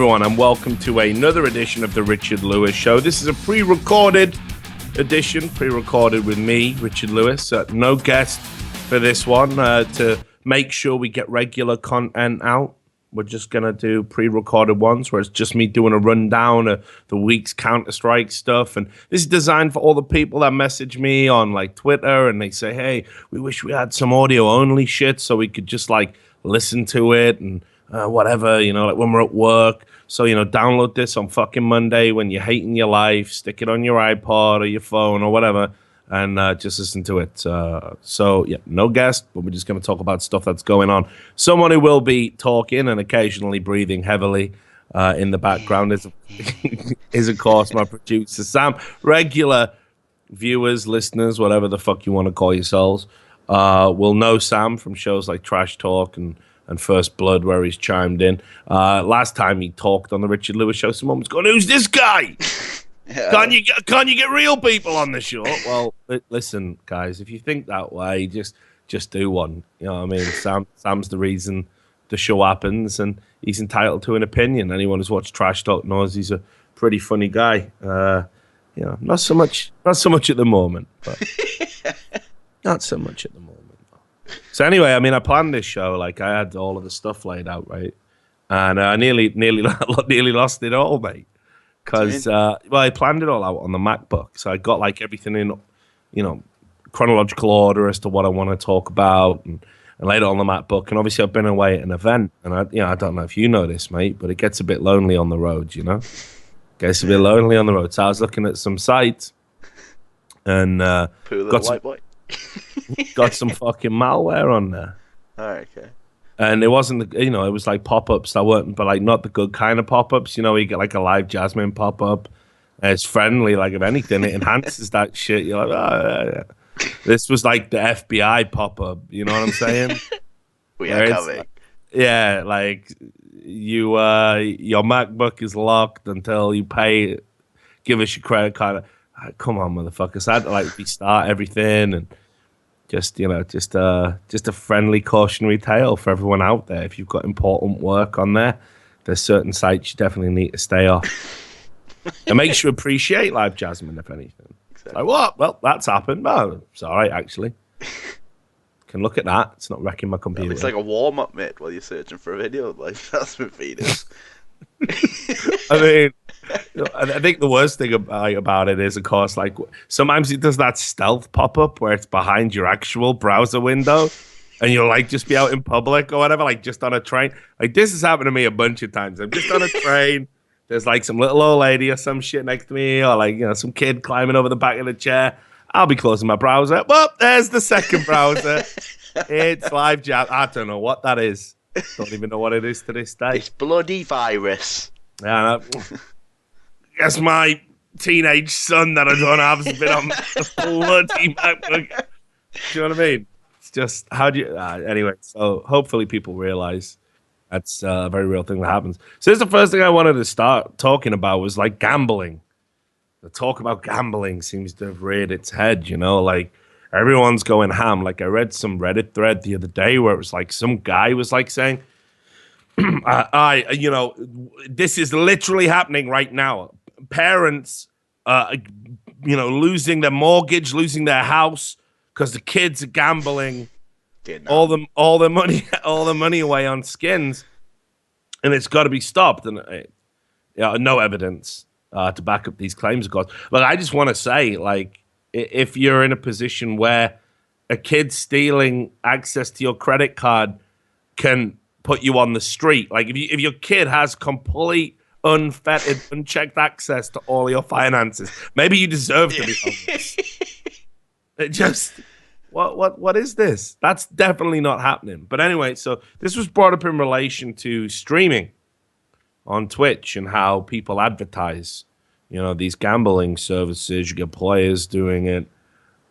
everyone, and welcome to another edition of the Richard Lewis Show. This is a pre-recorded edition, pre-recorded with me, Richard Lewis. No guest for this one. To make sure we get regular content out, we're just going to do pre-recorded ones where it's just me doing a rundown of the week's Counter-Strike stuff. And this is designed for all the people that message me on like Twitter and they say, hey, we wish we had some audio-only shit so we could just like listen to it and whatever, you know, like when we're at work. So, you know, download this on fucking Monday when you're hating your life, stick it on your iPod or your phone or whatever, and just listen to it. So, yeah, no guest, but we're just going to talk about stuff that's going on. Someone who will be talking and occasionally breathing heavily in the background is, of course, my producer, Sam. Regular viewers, listeners, whatever the fuck you want to call yourselves, will know Sam from shows like Trash Talk and First Blood, where he's chimed in. Last time he talked on the Richard Lewis Show, someone was going, "Who's this guy? Yeah. Can't you get real people on the show?" Well, listen, guys, if you think that way, just do one. You know what I mean? Sam's the reason the show happens, and he's entitled to an opinion. Anyone who's watched Trash Talk knows he's a pretty funny guy. You know, not so much at the moment, but not so much at the moment. So anyway, I mean, I planned this show, like I had all of the stuff laid out, right? And I nearly lost it all, mate. Because, I planned it all out on the MacBook. So I got like everything in, you know, chronological order as to what I want to talk about and laid it on the MacBook. And obviously I've been away at an event. And I don't know if you know this, mate, but it gets a bit lonely on the road, you know? Gets a bit lonely on the road. So I was looking at some sites and got some fucking malware on there. Oh, okay. And it wasn't, it was like pop-ups that weren't, but like not the good kind of pop-ups. You know, you get like a live Jasmine pop-up. And it's friendly, like if anything, it enhances that shit. You're like, oh, yeah. This was like the FBI pop-up. You know what I'm saying? We are coming. Yeah, like your MacBook is locked until you pay. Give us your credit card. Come on, motherfuckers! I had to like restart everything and just a friendly cautionary tale for everyone out there. If you've got important work on there, there's certain sites you definitely need to stay off. It makes you appreciate live Jasmine, if anything. Exactly. Like what? Well, that's happened. No, it's all right actually. Can look at that. It's not wrecking my computer. It's like a warm up, mate, while you're searching for a video. Like that's what feeders. I mean, I think the worst thing about it is, of course, like sometimes it does that stealth pop-up where it's behind your actual browser window and you'll like just be out in public or whatever, like just on a train. Like this has happened to me a bunch of times. I'm just on a train. There's like some little old lady or some shit next to me or like, some kid climbing over the back of the chair. I'll be closing my browser. Well, there's the second browser. It's live jam. I don't know what that is. Don't even know what it is to this day. It's bloody virus. Yeah, guess my teenage son that I don't have has been on the bloody MacBook. Do you know what I mean? It's just, how do you... anyway, so hopefully people realize that's a very real thing that happens. So this is the first thing I wanted to start talking about was like gambling. The talk about gambling seems to have reared its head, like everyone's going ham. Like I read some Reddit thread the other day where it was like some guy was like saying, this is literally happening right now. Parents, losing their mortgage, losing their house because the kids are gambling all the money away on skins, and it's got to be stopped. And no evidence to back up these claims, of course. But I just want to say, like, if you're in a position where a kid stealing access to your credit card can put you on the street, like if your kid has complete unfettered, unchecked access to all your finances, maybe you deserve to be homeless. It just, what is this? That's definitely not happening. But anyway, so this was brought up in relation to streaming on Twitch and how people advertise, these gambling services. You get players doing it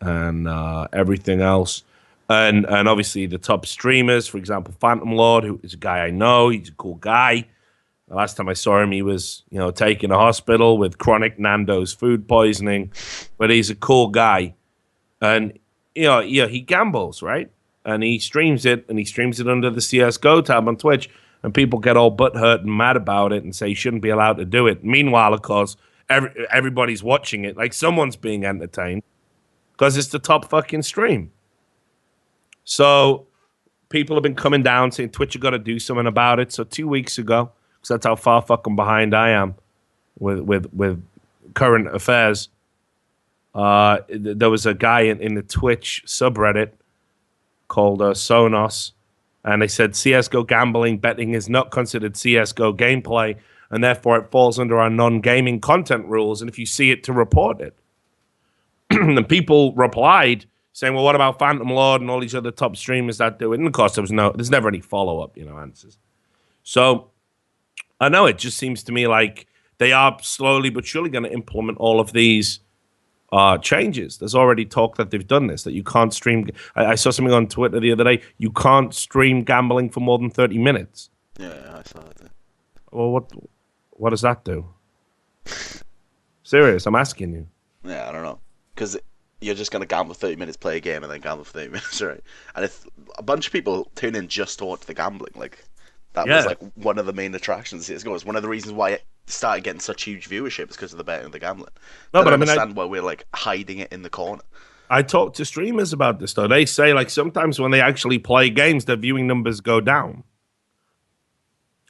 and everything else. And obviously the top streamers, for example, Phantom Lord, who is a guy I know. He's a cool guy. The last time I saw him, he was, taken to hospital with chronic Nando's food poisoning. But he's a cool guy. And, he gambles, right? And he streams it, under the CSGO tab on Twitch. and people get all butthurt and mad about it and say you shouldn't be allowed to do it. Meanwhile, of course, everybody's watching it. Like someone's being entertained because it's the top fucking stream. So people have been coming down saying Twitch, you got to do something about it. So 2 weeks ago, because that's how far fucking behind I am with current affairs, there was a guy in the Twitch subreddit called Sonos, and they said CSGO gambling betting is not considered CSGO gameplay, and therefore it falls under our non-gaming content rules, and if you see it, to report it. And people replied saying, well, what about Phantom Lord and all these other top streamers that do it? And of course, there's never any follow-up, answers. So I know it just seems to me like they are slowly but surely going to implement all of these changes. There's already talk that they've done this, that you can't stream. I saw something on Twitter the other day. You can't stream gambling for more than 30 minutes. Yeah, I saw it. Well, what does that do? Serious, I'm asking you. Yeah, I don't know. Because you're just going to gamble for 30 minutes, play a game, and then gamble for 30 minutes, right? And if a bunch of people tune in just to watch the gambling, like, that was like one of the main attractions of CSGO. It's one of the reasons why it started getting such huge viewership is because of the betting and the gambling. No, but I understand why we're like hiding it in the corner. I talk to streamers about this though. They say like sometimes when they actually play games, their viewing numbers go down.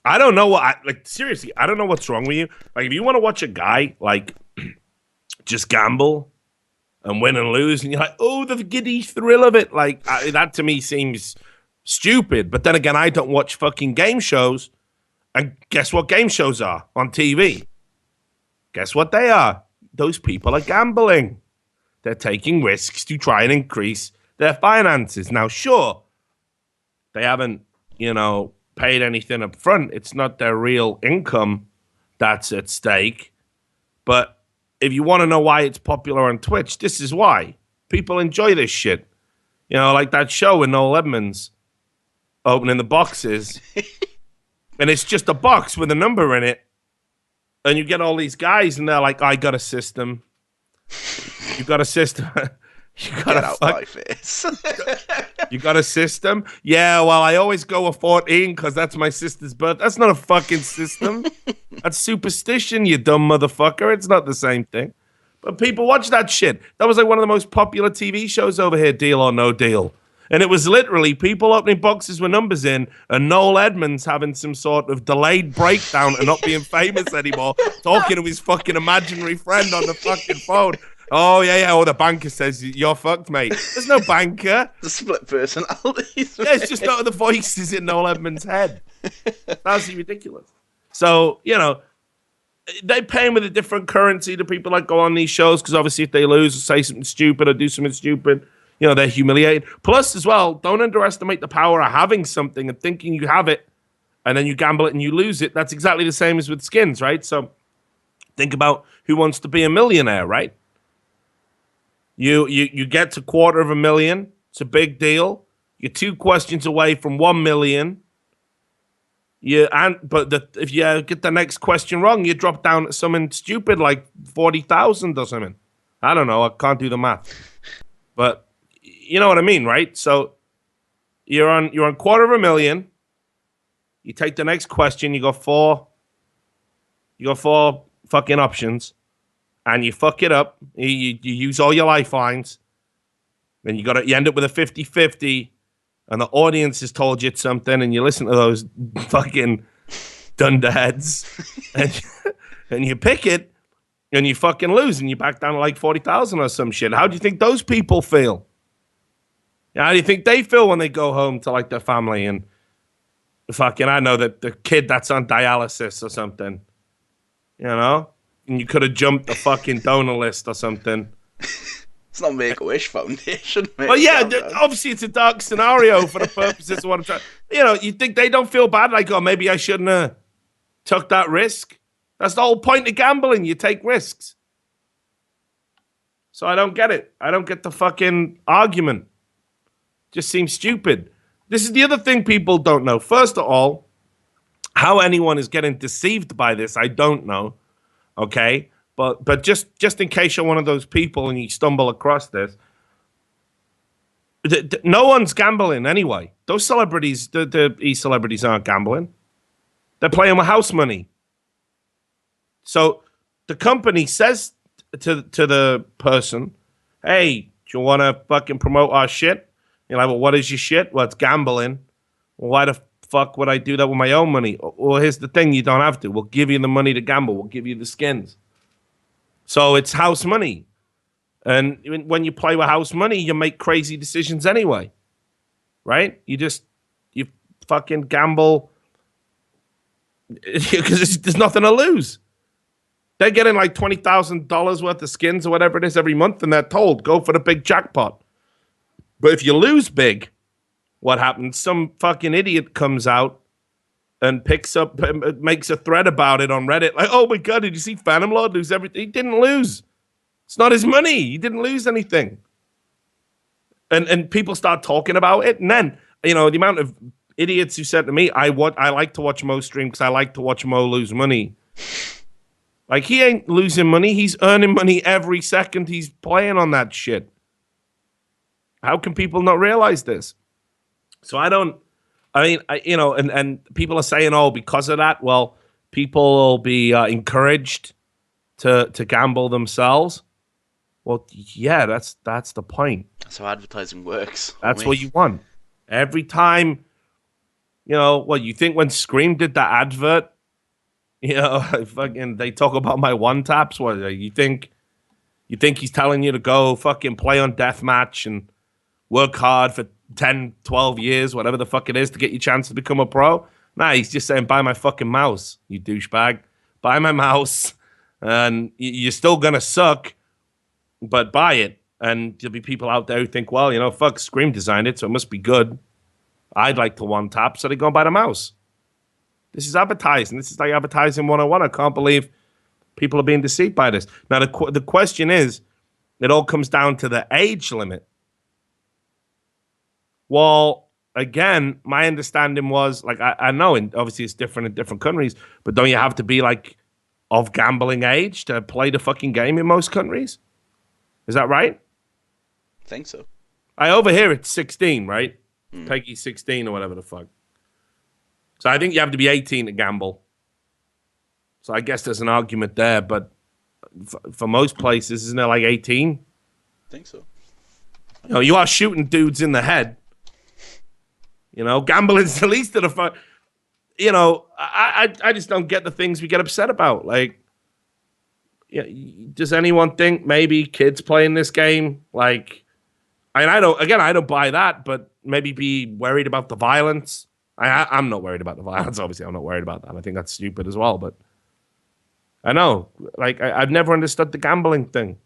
I don't know seriously, I don't know what's wrong with you. Like if you want to watch a guy like just gamble and win and lose, and you're like, oh, the giddy thrill of it, like that to me seems stupid. But then again, I don't watch fucking game shows. And guess what game shows are on TV? Guess what they are? Those people are gambling. They're taking risks to try and increase their finances. Now, sure, they haven't, paid anything up front. It's not their real income that's at stake. But if you want to know why it's popular on Twitch, this is why. People enjoy this shit. Like that show with Noel Edmonds opening the boxes. And it's just a box with a number in it. And you get all these guys, and they're like, I got a system. You got a system. You got Get out my face. You got a system? Yeah, well, I always go with 14 because that's my sister's birth. That's not a fucking system. That's superstition, you dumb motherfucker. It's not the same thing. But people watch that shit. That was like one of the most popular TV shows over here, Deal or No Deal. And it was literally people opening boxes with numbers in and Noel Edmonds having some sort of delayed breakdown and not being famous anymore, talking to his fucking imaginary friend on the fucking phone. Oh, yeah. Oh, the banker says, you're fucked, mate. There's no banker. The split personalities. Yeah, it's just not the voices in Noel Edmonds' head. That's ridiculous. So, they pay him with a different currency to people that go on these shows because obviously if they lose or say something stupid or do something stupid, they're humiliated. Plus, as well, don't underestimate the power of having something and thinking you have it, and then you gamble it and you lose it. That's exactly the same as with skins, right? So think about Who Wants to Be a Millionaire, right? You get to $250,000. It's a big deal. You're 2 questions away from 1 million. If you get the next question wrong, you drop down to something stupid like 40,000 or something. I don't know. I can't do the math, but you know what I mean, right? So you're on $250,000. You take the next question. You got four fucking options, and you fuck it up. You use all your lifelines, and you end up with a 50-50. And the audience has told you something, and you listen to those fucking dunderheads, and you pick it, and you fucking lose, and you back down to like 40,000 or some shit. How do you think those people feel? How do you think they feel when they go home to like their family and fucking, I know that the kid that's on dialysis or something, and you could have jumped the fucking donor list or something. It's not Make-A-Wish Foundation, mate. Well, yeah, obviously it's a dark scenario for the purposes of what I'm trying. You think they don't feel bad? Like, oh, maybe I shouldn't have took that risk. That's the whole point of gambling. You take risks. So I don't get it. I don't get the fucking argument. Just seems stupid. This is the other thing people don't know. First of all, how anyone is getting deceived by this, I don't know. Okay? But just in case you're one of those people and you stumble across this, no one's gambling anyway. Those celebrities, the e-celebrities aren't gambling. They're playing with house money. So the company says to the person, hey, do you want to fucking promote our shit? You're like, well, what is your shit? Well, it's gambling. Well, why the fuck would I do that with my own money? Well, here's the thing, you don't have to. We'll give you the money to gamble. We'll give you the skins. So it's house money. And when you play with house money, you make crazy decisions anyway. Right? You fucking gamble because there's nothing to lose. They're getting like $20,000 worth of skins or whatever it is every month, and they're told, go for the big jackpot. But if you lose big, what happens? Some fucking idiot comes out and makes a thread about it on Reddit. Like, oh my God, did you see Phantom Lord lose everything? He didn't lose. It's not his money. He didn't lose anything. And people start talking about it. And then, the amount of idiots who said to me, I like to watch Mo stream because I like to watch Mo lose money. Like, he ain't losing money. He's earning money every second he's playing on that shit. How can people not realize this? So and people are saying, oh, because of that, well, people will be encouraged to gamble themselves. Well, yeah, that's the point. That's how advertising works. That's what you want. Every time, you think when Scream did that advert, fucking they talk about my one taps. What you think he's telling you to go fucking play on deathmatch and work hard for 10, 12 years, whatever the fuck it is, to get your chance to become a pro? Nah, he's just saying, buy my fucking mouse, you douchebag. Buy my mouse, and you're still gonna suck, but buy it. And there'll be people out there who think, well, fuck, Scream designed it, so it must be good. I'd like to one tap, so they go and buy the mouse. This is advertising. This is like advertising 101. I can't believe people are being deceived by this. Now, the question is, it all comes down to the age limit. Well, again, my understanding was, like, I know, and obviously it's different in different countries, but don't you have to be, like, of gambling age to play the fucking game in most countries? Is that right? I think so. Over here it's 16, right? Peggy 16 or whatever the fuck. So I think you have to be 18 to gamble. So I guess there's an argument there, but for most places, isn't it like 18? I think so. You are shooting dudes in the head. Gambling's the least of the fun. I just don't get the things we get upset about. Like, does anyone think maybe kids playing this game, like, I don't buy that, but maybe be worried about the violence. I'm not worried about the violence. Obviously, I'm not worried about that. I think that's stupid as well, but I know, like, I've never understood the gambling thing.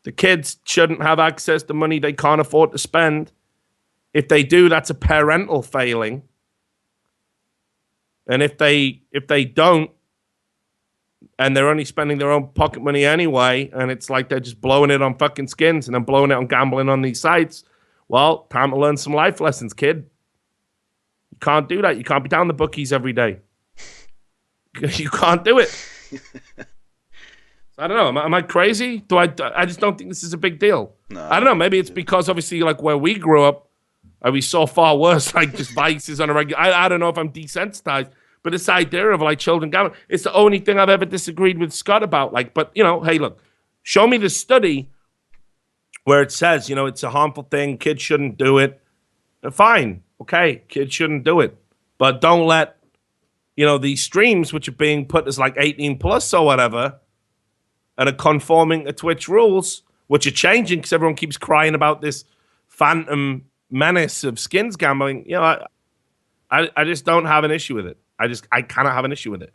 The kids shouldn't have access to money they can't afford to spend. If they do, that's a parental failing. And if they don't, and they're only spending their own pocket money anyway, and it's like they're just blowing it on fucking skins and then blowing it on gambling on these sites, well, time to learn some life lessons, kid. You can't do that. You can't be down the bookies every day. You can't do it. I don't know. Am I crazy? I just don't think this is a big deal. No, I don't know. Maybe it's because obviously, like, where we grew up, we saw far worse, like, just vices on a regular. I don't know if I'm desensitized, but this idea of, like, children gambling, it's the only thing I've ever disagreed with Scott about. Like, but, hey, look, show me the study where it says, it's a harmful thing, kids shouldn't do it. Fine, okay, kids shouldn't do it. But don't let, these streams, which are being put as, like, 18 plus or whatever, and are conforming to Twitch rules, which are changing because everyone keeps crying about this phantom menace of skins gambling. I just don't have an issue with it. I cannot have an issue with it.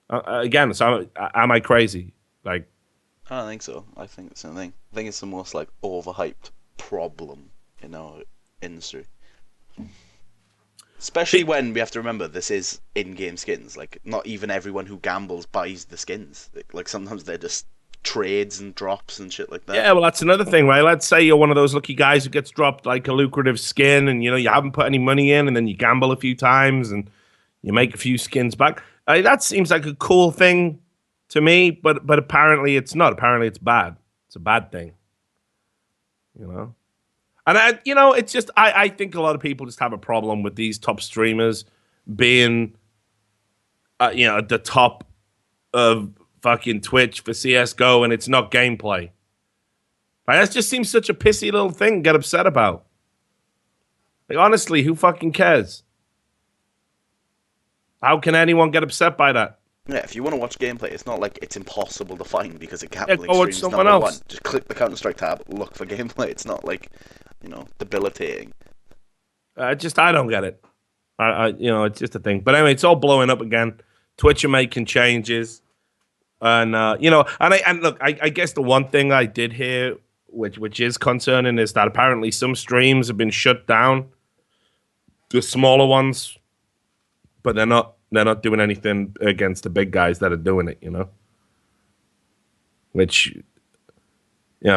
Again, so am I crazy? Like, I don't think so. I think it's the same thing. I think it's the most, like, overhyped problem in our industry. Especially when we have to remember this is in-game skins. Like, not even everyone who gambles buys the skins. Like sometimes they're just trades and drops and shit like that. Yeah, well, that's another thing, right? Let's say you're one of those lucky guys who gets dropped, like, a lucrative skin, and, you haven't put any money in, and then you gamble a few times, and you make a few skins back. That seems like a cool thing to me, but apparently it's not. Apparently it's bad. It's a bad thing. And it's just, I think a lot of people just have a problem with these top streamers being, at the top of fucking Twitch for CS:GO, and it's not gameplay. Like, that just seems such a pissy little thing to get upset about. Like, honestly, who fucking cares? How can anyone get upset by that? Yeah, if you want to watch gameplay, it's not like it's impossible to find because a Yeah, gambling go watch stream's someone number else. one. Just click the Counter-Strike tab, look for gameplay. It's not like, debilitating. I don't get it. It's just a thing. But anyway, it's all blowing up again. Twitch are making changes, and look, I guess the one thing I did hear, which is concerning, is that apparently some streams have been shut down, the smaller ones, but they're not doing anything against the big guys that are doing it. Which,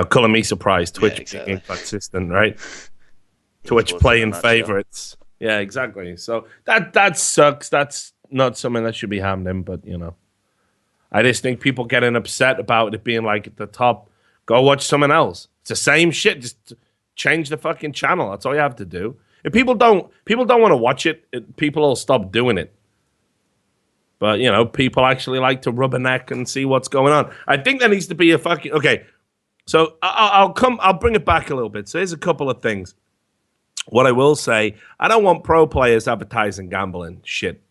color me surprised. Twitch exactly. being consistent, right? Twitch playing favorites. Yeah, exactly. So that sucks. That's not something that should be happening, but I just think people getting upset about it being like at the top, go watch someone else. It's the same shit. Just change the fucking channel. That's all you have to do. If people don't want to watch it, people will stop doing it. But people actually like to rub a neck and see what's going on. I think there needs to be a fucking okay. So I'll bring it back a little bit. So here's a couple of things. What I will say, I don't want pro players advertising gambling shit.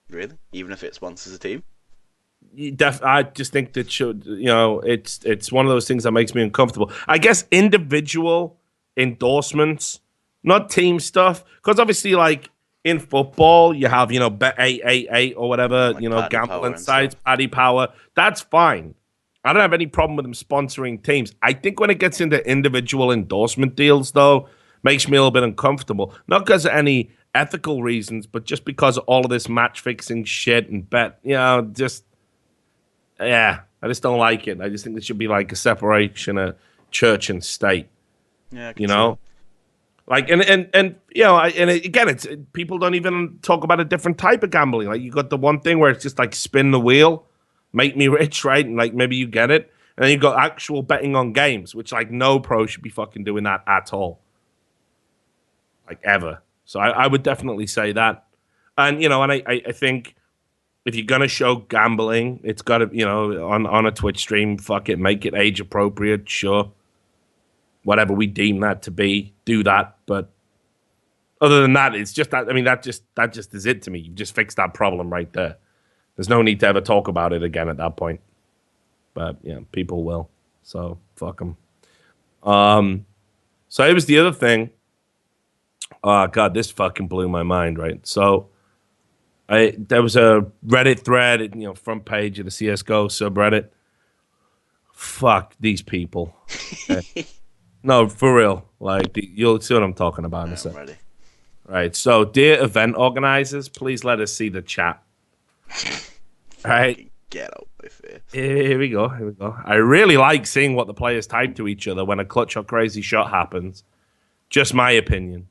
Really? Even if it sponsors a team? I just think that it's one of those things that makes me uncomfortable. I guess individual endorsements, not team stuff, because obviously, like in football, you have Bet 888 or whatever, like gambling sites, Paddy Power. That's fine. I don't have any problem with them sponsoring teams. I think when it gets into individual endorsement deals, though, makes me a little bit uncomfortable. Not because of any ethical reasons, but just because of all of this match fixing shit and I just don't like it. I just think there should be like a separation of church and state. Yeah, like again, it's people don't even talk about a different type of gambling. Like you got the one thing where it's just like spin the wheel, make me rich, right? And like maybe you get it, and then you got actual betting on games, which like no pro should be fucking doing that at all, like ever. So I would definitely say that, and I think if you're gonna show gambling, it's got to on a Twitch stream, fuck it, make it age appropriate, sure. Whatever we deem that to be, do that. But other than that, it's just that. I mean, that just is it to me. You've just fixed that problem right there. There's no need to ever talk about it again at that point. But yeah, people will. So fuck them. So it was the other thing. Oh God, this fucking blew my mind. Right. So there was a Reddit thread, front page of the CS:GO subreddit. Fuck these people. No, for real. Like, you'll see what I'm talking about in a second. I'm ready. Right. So, dear event organizers, please let us see the chat. All right. Get out my face. Here we go. I really like seeing what the players type to each other when a clutch or crazy shot happens. Just my opinion.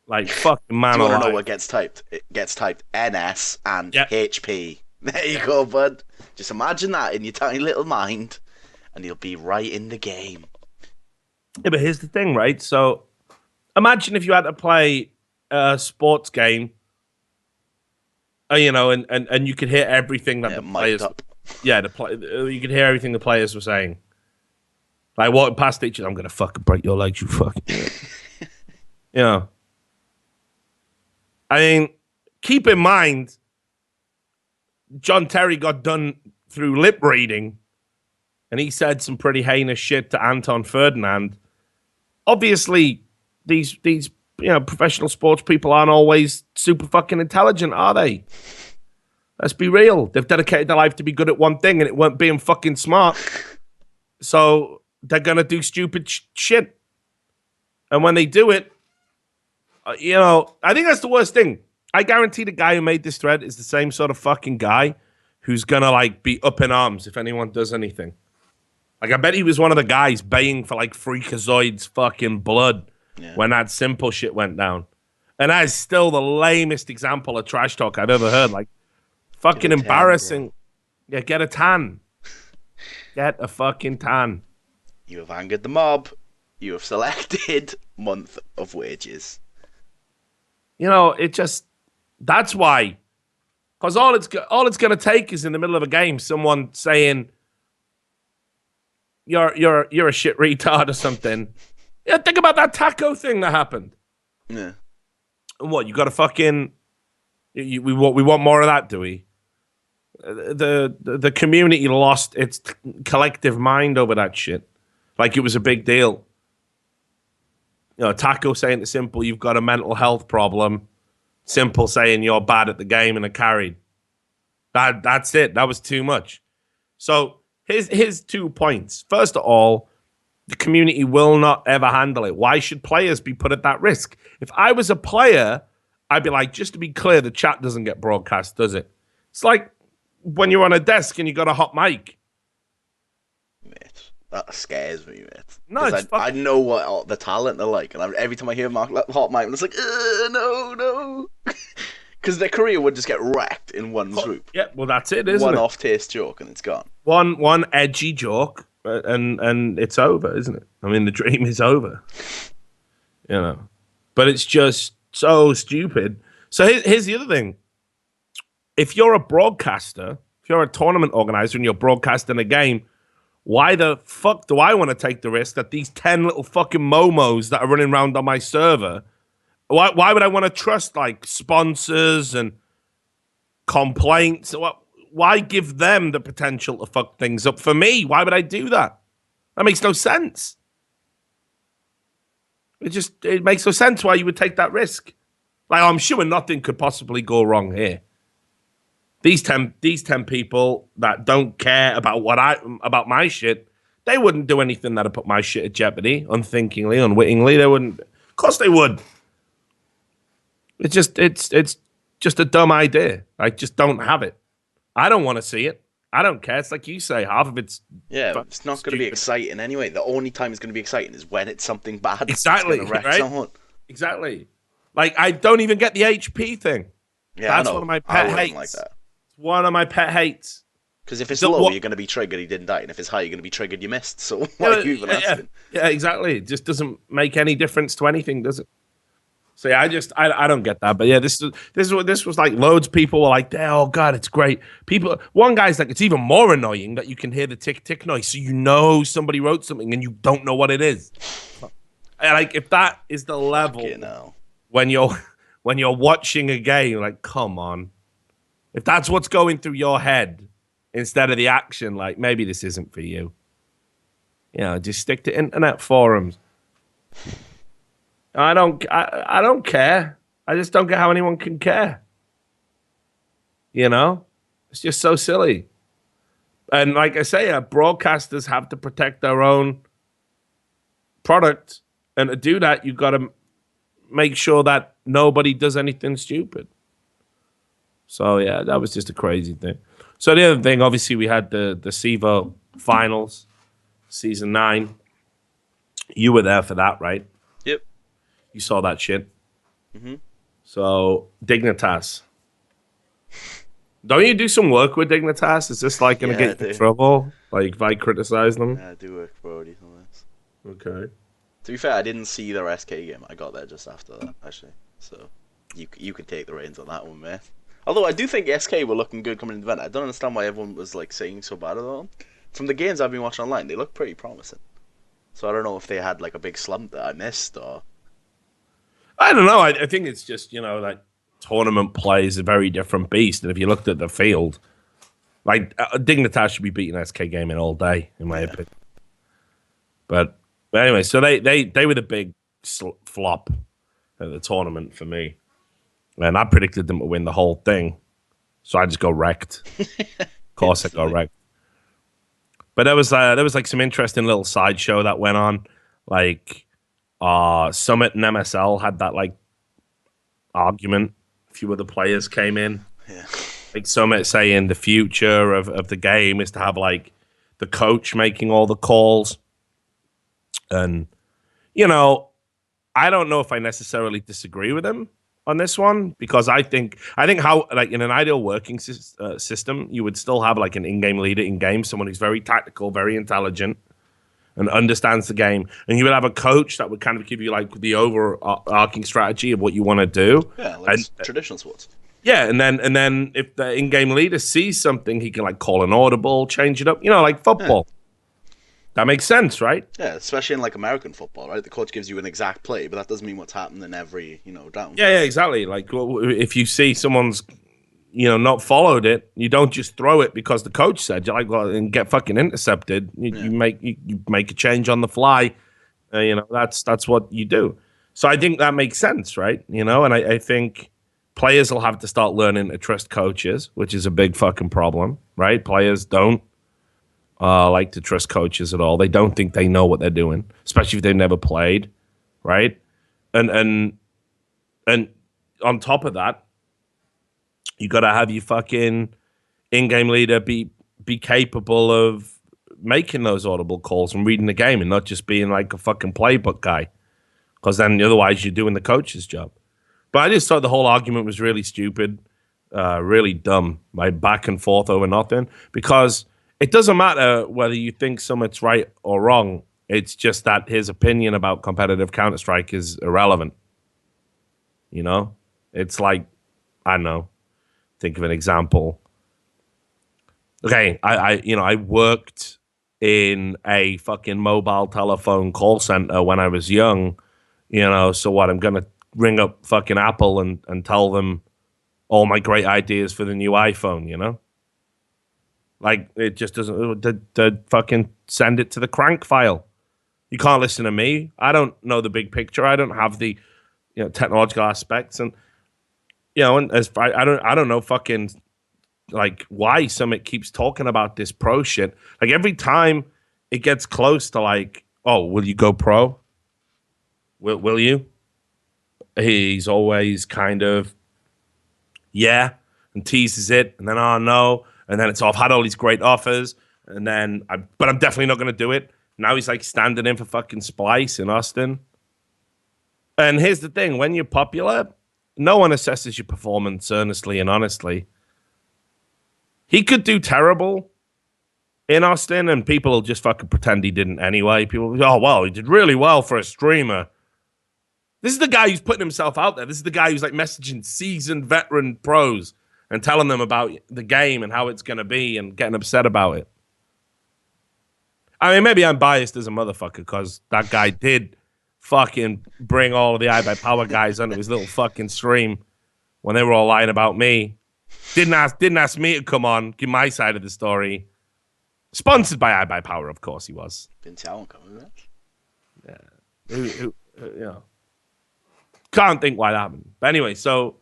Like, fucking man. Do you want to know what gets typed? It gets typed NS and HP. There you go, bud. Just imagine that in your tiny little mind, and you'll be right in the game. Yeah, but here's the thing, right? So imagine if you had to play a sports game, and you could hear everything that the players... Up. Yeah, you could hear everything the players were saying. Like, walking past each other, I'm going to fucking break your legs, you fucking... I mean, keep in mind, John Terry got done through lip reading, and he said some pretty heinous shit to Anton Ferdinand. Obviously, these professional sports people aren't always super fucking intelligent, are they? Let's be real. They've dedicated their life to be good at one thing, and it weren't being fucking smart. So they're gonna do stupid shit, and when they do it, I think that's the worst thing. I guarantee the guy who made this thread is the same sort of fucking guy who's gonna like be up in arms if anyone does anything. Like, I bet he was one of the guys baying for, like, Freakazoid's fucking blood when that simple shit went down. And that is still the lamest example of trash talk I've ever heard. Like, fucking embarrassing. Yeah, get a tan. Get a fucking tan. You have angered the mob. You have selected month of wages. You know, that's why. Because all it's going to take is in the middle of a game, someone saying, you're a shit retard or something. Yeah, think about that taco thing that happened. Yeah. And what, you got to fucking... we want more of that, do we? The community lost its collective mind over that shit. Like it was a big deal. You know, Taco saying to Simple, you've got a mental health problem. Simple saying you're bad at the game and a carried. That's it. That was too much. So his 2 points. First of all, the community will not ever handle it. Why should players be put at that risk? If I was a player, I'd be like, just to be clear, the chat doesn't get broadcast, does it? It's like when you're on a desk and you got a hot mic. Mate, that scares me, mate. No, I know what the talent are like, and every time I hear Mark hot mic, I'm just like, no. Because their career would just get wrecked in one swoop. Yeah, well, that's it, isn't it? One off-taste joke, and it's gone. One edgy joke, and it's over, isn't it? I mean, the dream is over. You know, but it's just so stupid. So here's the other thing. If you're a broadcaster, if you're a tournament organizer and you're broadcasting a game, why the fuck do I want to take the risk that these 10 little fucking momos that are running around on my server, why would I want to trust like sponsors and complaints? Why give them the potential to fuck things up for me? Why would I do that? That makes no sense. It makes no sense why you would take that risk. Like, I'm sure nothing could possibly go wrong here. These 10 people that don't care about about my shit, they wouldn't do anything that'd put my shit at jeopardy, unthinkingly, unwittingly. They wouldn't. Of course they would. It's just a dumb idea. I just don't have it. I don't want to see it. I don't care. It's like you say, half of it's it's not going to be exciting anyway. The only time it's going to be exciting is when it's something bad. Exactly, it's wreck right? Someone. Exactly. Like, I don't even get the HP thing. Yeah, that's I know. One of my pet hates. Like that. It's one of my pet hates. Because if it's low, you're going to be triggered, he didn't die, and if it's high, you're going to be triggered, you missed. So why are you even asking? Yeah, exactly. It just doesn't make any difference to anything, does it? So yeah, I don't get that. But yeah, this was like loads of people were like, oh God, it's great. One guy's like, it's even more annoying that you can hear the tick tick noise, so you know somebody wrote something and you don't know what it is. Like, if that is the level when you're watching a game, like, come on. If that's what's going through your head instead of the action, like, maybe this isn't for you. You know, just stick to internet forums. I don't care. I just don't get how anyone can care. You know? It's just so silly. And like I say, broadcasters have to protect their own product. And to do that, you've got to make sure that nobody does anything stupid. So, yeah, that was just a crazy thing. So the other thing, obviously, we had the CEVO finals, season 9. You were there for that, right? Yep. You saw that shit. Mm-hmm. So, Dignitas. Don't you do some work with Dignitas? Is this like going to get you in trouble? Like, if I criticize them? Yeah, I do work for Brody on this. Okay. To be fair, I didn't see their SK game. I got there just after that, actually. So, you could take the reins on that one, mate. Although, I do think SK were looking good coming into the event. I don't understand why everyone was, like, saying so bad about them. From the games I've been watching online, they look pretty promising. So, I don't know if they had, like, a big slump that I missed, or... I don't know. I think it's just, you know, like, tournament play is a very different beast. And if you looked at the field, like, Dignitas should be beating SK Gaming all day, in my opinion. But anyway, so they were the big flop at the tournament for me. And I predicted them to win the whole thing. So I just got wrecked. Of course I got wrecked. But there was like some interesting little sideshow that went on. Like, Summit and MSL had that, like, argument. A few other players came in. Yeah. Like, Summit saying the future of the game is to have, like, the coach making all the calls. And, you know, I don't know if I necessarily disagree with him on this one, because I think how, like, in an ideal working system, you would still have, like, an in-game leader in-game, someone who's very tactical, very intelligent, and understands the game, and you would have a coach that would kind of give you like the overarching strategy of what you want to do. Yeah, like and traditional sports. yeah, and then if the in-game leader sees something, he can like call an audible, change it up, like football. That makes sense, right? Yeah, especially in like American football, right? The coach gives you an exact play, but that doesn't mean what's happened in every, down. Yeah, exactly. Like if you see someone's, not followed it, you don't just throw it because the coach said. You like, well, and get fucking intercepted. You make a change on the fly. That's what you do. So I think that makes sense, right? And I think players will have to start learning to trust coaches, which is a big fucking problem, right? Players don't like to trust coaches at all. They don't think they know what they're doing, especially if they've never played, right? And on top of that, you got to have your fucking in-game leader be capable of making those audible calls and reading the game and not just being like a fucking playbook guy, because then otherwise you're doing the coach's job. But I just thought the whole argument was really stupid, really dumb, like back and forth over nothing, because it doesn't matter whether you think someone's right or wrong. It's just that his opinion about competitive Counter-Strike is irrelevant. It's like, I don't know, think of an example. Okay, I worked in a fucking mobile telephone call center when I was young, so what, I'm going to ring up fucking Apple and tell them all my great ideas for the new iPhone, Like, it just doesn't, the fucking send it to the crank file. You can't listen to me. I don't know the big picture. I don't have the, technological aspects. And, and as I don't know fucking, like, why Summit keeps talking about this pro shit. Like, every time it gets close to, like, oh, will you go pro? Will you? He's always kind of, yeah, and teases it. And then, oh, no. And then it's, I've had all these great offers, and then, but I'm definitely not going to do it. Now he's like standing in for fucking Splice in Austin. And here's the thing, when you're popular, no one assesses your performance earnestly and honestly. He could do terrible in Austin, and people will just fucking pretend he didn't anyway. People will go, oh, well, he did really well for a streamer. This is the guy who's putting himself out there. This is the guy who's like messaging seasoned veteran pros and telling them about the game and how it's going to be and getting upset about it. I mean, maybe I'm biased as a motherfucker because that guy did fucking bring all of the iBuyPower guys onto his little fucking stream when they were all lying about me. Didn't ask me to come on, give my side of the story. Sponsored by iBuyPower, of course he was. Didn't tell him coming, Yeah. Can't think why that happened. But anyway, so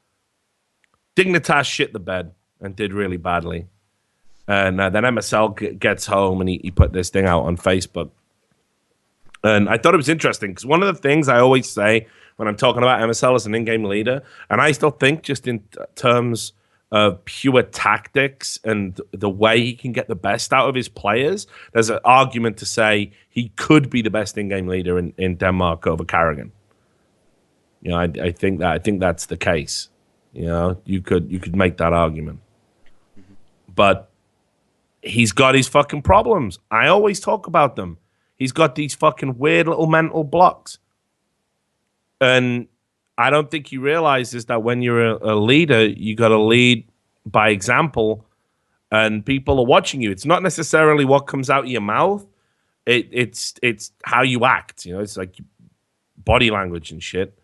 Dignitas shit the bed and did really badly. And then MSL gets home and he put this thing out on Facebook. And I thought it was interesting because one of the things I always say when I'm talking about MSL as an in-game leader, and I still think just in terms of pure tactics and the way he can get the best out of his players, there's an argument to say he could be the best in-game leader in Denmark over Carrigan. I think that's the case. You could make that argument. But he's got his fucking problems. I always talk about them. He's got these fucking weird little mental blocks. And I don't think he realizes that when you're a leader, you got to lead by example, and people are watching you. It's not necessarily what comes out of your mouth. It's how you act. It's like body language and shit.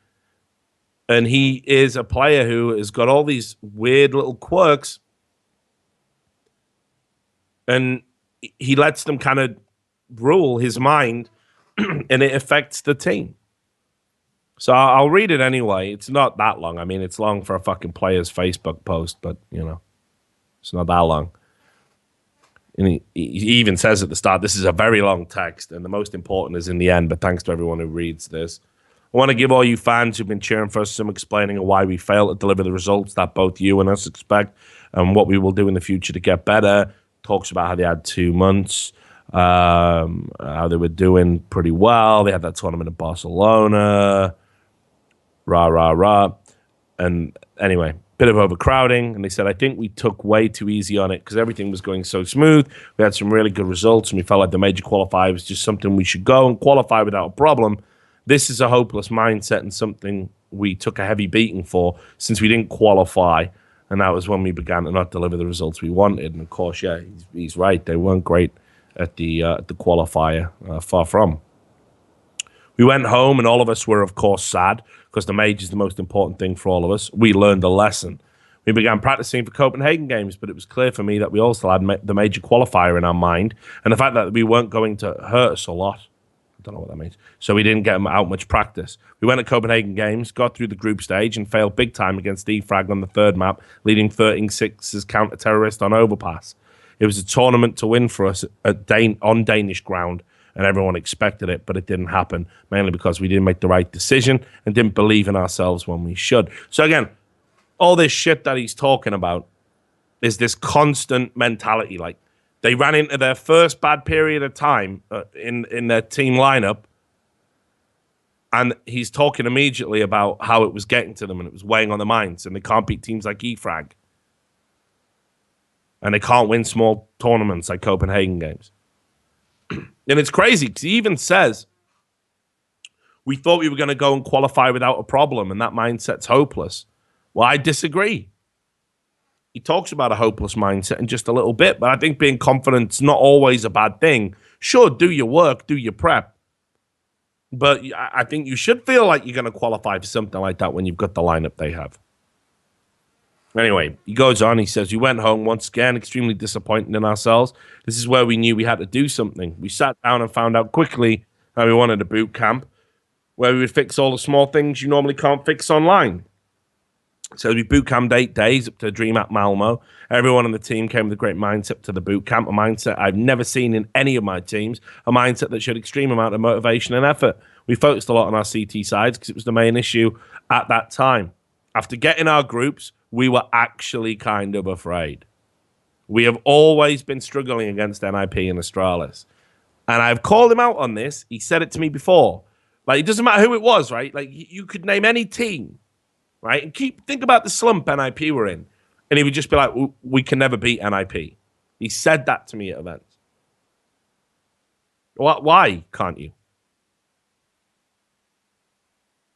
And he is a player who has got all these weird little quirks, and he lets them kind of rule his mind, and it affects the team. So I'll read it anyway. It's not that long. I mean, it's long for a fucking player's Facebook post, but, it's not that long. And he even says at the start, this is a very long text, and the most important is in the end, but thanks to everyone who reads this. I want to give all you fans who've been cheering for us some explaining of why we failed to deliver the results that both you and us expect and what we will do in the future to get better. Talks about how they had 2 months, how they were doing pretty well. They had that tournament in Barcelona. Rah, rah, rah. And anyway, bit of overcrowding. And they said, I think we took way too easy on it because everything was going so smooth. We had some really good results, and we felt like the major qualifier was just something we should go and qualify without a problem. This is a hopeless mindset and something we took a heavy beating for since we didn't qualify. And that was when we began to not deliver the results we wanted. And of course, yeah, he's right. They weren't great at the qualifier, far from. We went home, and all of us were, of course, sad because the major is the most important thing for all of us. We learned a lesson. We began practicing for Copenhagen Games, but it was clear for me that we all still had the major qualifier in our mind, and the fact that we weren't going to hurt us a lot. I don't know what that means. So we didn't get out much practice. We went to Copenhagen Games, got through the group stage, and failed big time against Defrag on the third map, leading 13-6 as counter-terrorist on overpass. It was a tournament to win for us on Danish ground, and everyone expected it, but it didn't happen, mainly because we didn't make the right decision and didn't believe in ourselves when we should. So again, all this shit that he's talking about is this constant mentality. Like, they ran into their first bad period of time in their team lineup, and he's talking immediately about how it was getting to them and it was weighing on their minds, and they can't beat teams like EFRAG. And they can't win small tournaments like Copenhagen Games. And it's crazy because he even says, we thought we were going to go and qualify without a problem, and that mindset's hopeless. Well, I disagree. He talks about a hopeless mindset in just a little bit, but I think being confident's not always a bad thing. Sure, do your work, do your prep. But I think you should feel like you're going to qualify for something like that when you've got the lineup they have. Anyway, he goes on. He says, we went home once again, extremely disappointed in ourselves. This is where we knew we had to do something. We sat down and found out quickly that we wanted a boot camp where we would fix all the small things you normally can't fix online. So we boot camped 8 days up to Dream at Malmo. Everyone on the team came with a great mindset to the boot camp, a mindset I've never seen in any of my teams, a mindset that showed extreme amount of motivation and effort. We focused a lot on our CT sides because it was the main issue at that time. After getting our groups, we were actually kind of afraid. We have always been struggling against NIP and Astralis. And I've called him out on this. He said it to me before. Like, it doesn't matter who it was, right? Like, you could name any team, right? And think about the slump NIP were in. And he would just be like, we can never beat NIP. He said that to me at events. Why can't you?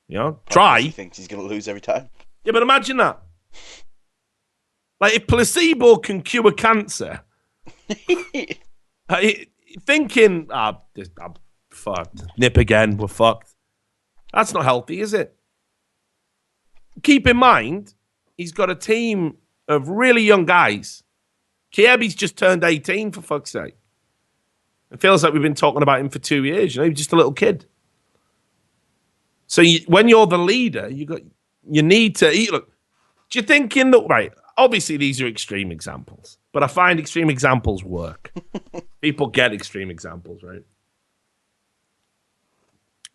You know, try. He thinks he's going to lose every time. Yeah, but imagine that. Like, if placebo can cure cancer, thinking, I'm fucked. Nip again, we're fucked. That's not healthy, is it? Keep in mind, he's got a team of really young guys. Kiebi's just turned 18, for fuck's sake. It feels like we've been talking about him for 2 years. You know, he's just a little kid. So when you're the leader, you need to eat. Look, do you think right? Obviously, these are extreme examples, but I find extreme examples work. People get extreme examples, right?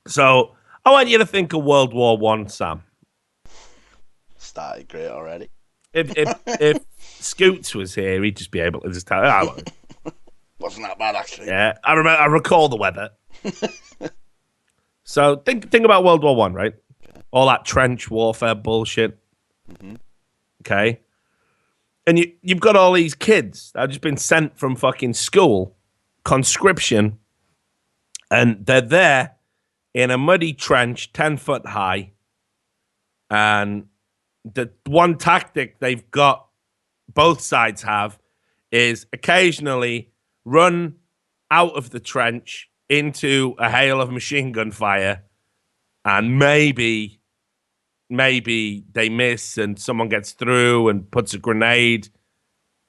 So I want you to think of World War I, Sam. Started great already. If Scoots was here, he'd just be able to just tell. Wasn't that bad, actually. Yeah, I recall the weather. So think about World War I, right? All that trench warfare bullshit. Mm-hmm. Okay. And you've got all these kids that have just been sent from fucking school, conscription, and they're there in a muddy trench, 10 foot high. And the one tactic they've got, both sides have, is occasionally run out of the trench into a hail of machine gun fire, and maybe they miss and someone gets through and puts a grenade,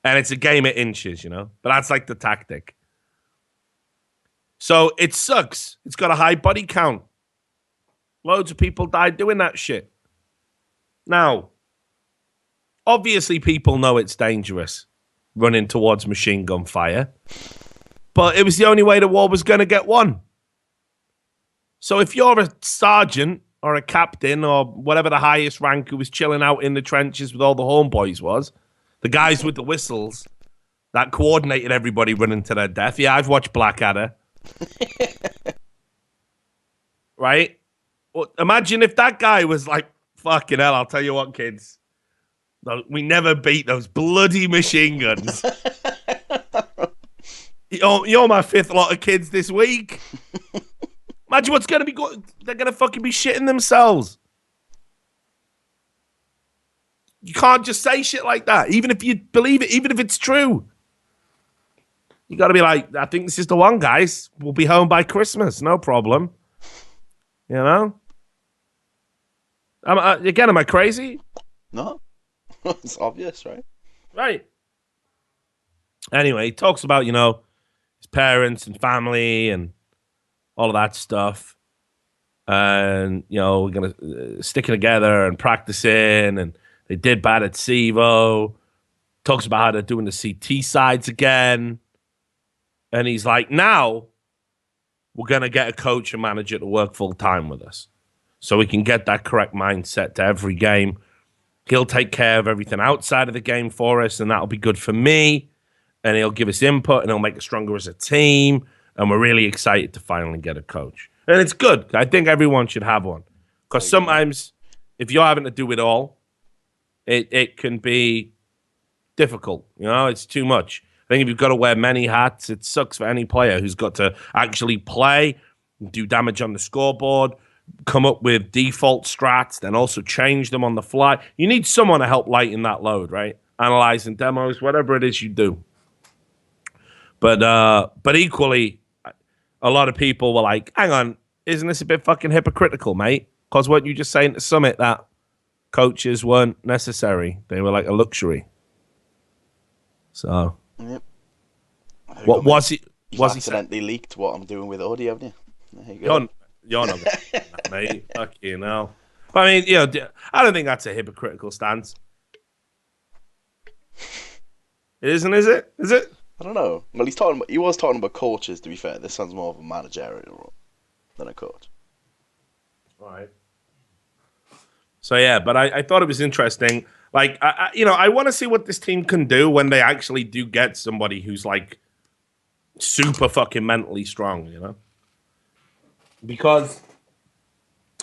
and it's a game of inches, you know? But that's like the tactic. So it sucks. It's got a high body count. Loads of people died doing that shit. Now, obviously people know it's dangerous running towards machine gun fire, but it was the only way the war was going to get won. So if you're a sergeant or a captain or whatever the highest rank who was chilling out in the trenches with all the homeboys was, the guys with the whistles that coordinated everybody running to their death. Yeah, I've watched Blackadder. Right? Well, imagine if that guy was like, fucking hell, I'll tell you what, kids. We never beat those bloody machine guns. You're my fifth lot of kids this week. Imagine what's going to be going. They're going to fucking be shitting themselves. You can't just say shit like that, even if you believe it, even if it's true. You got to be like, I think this is the one, guys. We'll be home by Christmas, no problem. You know? Am I crazy? No. It's obvious, right? Right. Anyway, he talks about, his parents and family and all of that stuff. And, we're going to sticking together and practicing. And they did bad at SEVO. Talks about how they're doing the CT sides again. And he's like, now we're going to get a coach and manager to work full time with us so we can get that correct mindset to every game. He'll take care of everything outside of the game for us, and that'll be good for me. And he'll give us input, and he'll make us stronger as a team. And we're really excited to finally get a coach. And it's good. I think everyone should have one. Because sometimes if you're having to do it all, it can be difficult. It's too much. I think if you've got to wear many hats, it sucks for any player who's got to actually play, do damage on the scoreboard, come up with default strats, then also change them on the fly. You need someone to help lighten that load, right? Analyzing demos, whatever it is you do. But equally, a lot of people were like, hang on, isn't this a bit fucking hypocritical, mate? Because weren't you just saying at Summit that coaches weren't necessary? They were like a luxury. So... Yep. What was he? You've accidentally leaked what I'm doing with audio, haven't you? There you go. You're not going to that, mate. Fuck you now. I mean, I don't think that's a hypocritical stance. It isn't, is it? Is it? I don't know. Well, he was talking about coaches, to be fair. This sounds more of a managerial role than a coach. All right. So, yeah, but I thought it was interesting. Like, I want to see what this team can do when they actually do get somebody who's, like, super fucking mentally strong, Because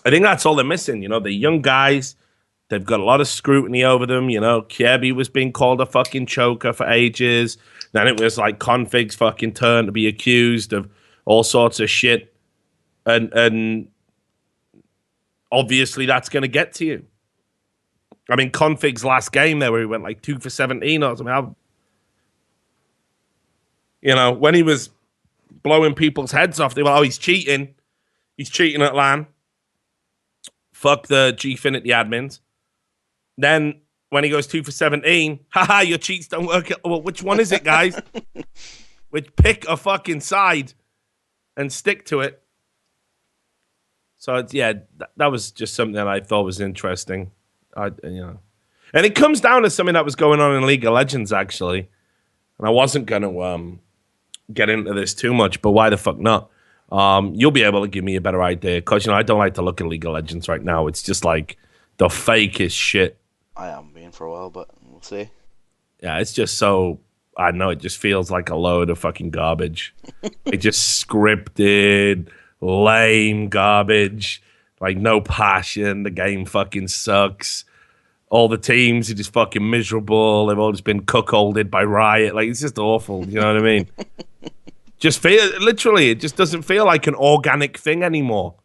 I think that's all they're missing, They're young guys. They've got a lot of scrutiny over them, Kiebi was being called a fucking choker for ages. Then it was, like, Config's fucking turn to be accused of all sorts of shit. And obviously that's going to get to you. I mean, Config's last game there where he went like 2 for 17 or something. When he was blowing people's heads off, they were, he's cheating. He's cheating at LAN. Fuck the Gfinity admins. Then when he goes 2 for 17, haha, your cheats don't work. Well, which one is it, guys? Pick a fucking side and stick to it. So, that was just something that I thought was interesting. And it comes down to something that was going on in League of Legends, actually. And I wasn't going to get into this too much, but why the fuck not? You'll be able to give me a better idea, because, I don't like to look at League of Legends right now. It's just like the fakest shit. I haven't been for a while, but we'll see. Yeah, it's just so... I don't know, it just feels like a load of fucking garbage. It just scripted, lame garbage. Like, no passion. The game fucking sucks. All the teams are just fucking miserable. They've all just been cuckolded by Riot. Like, it's just awful. You know what I mean? Literally, it just doesn't feel like an organic thing anymore.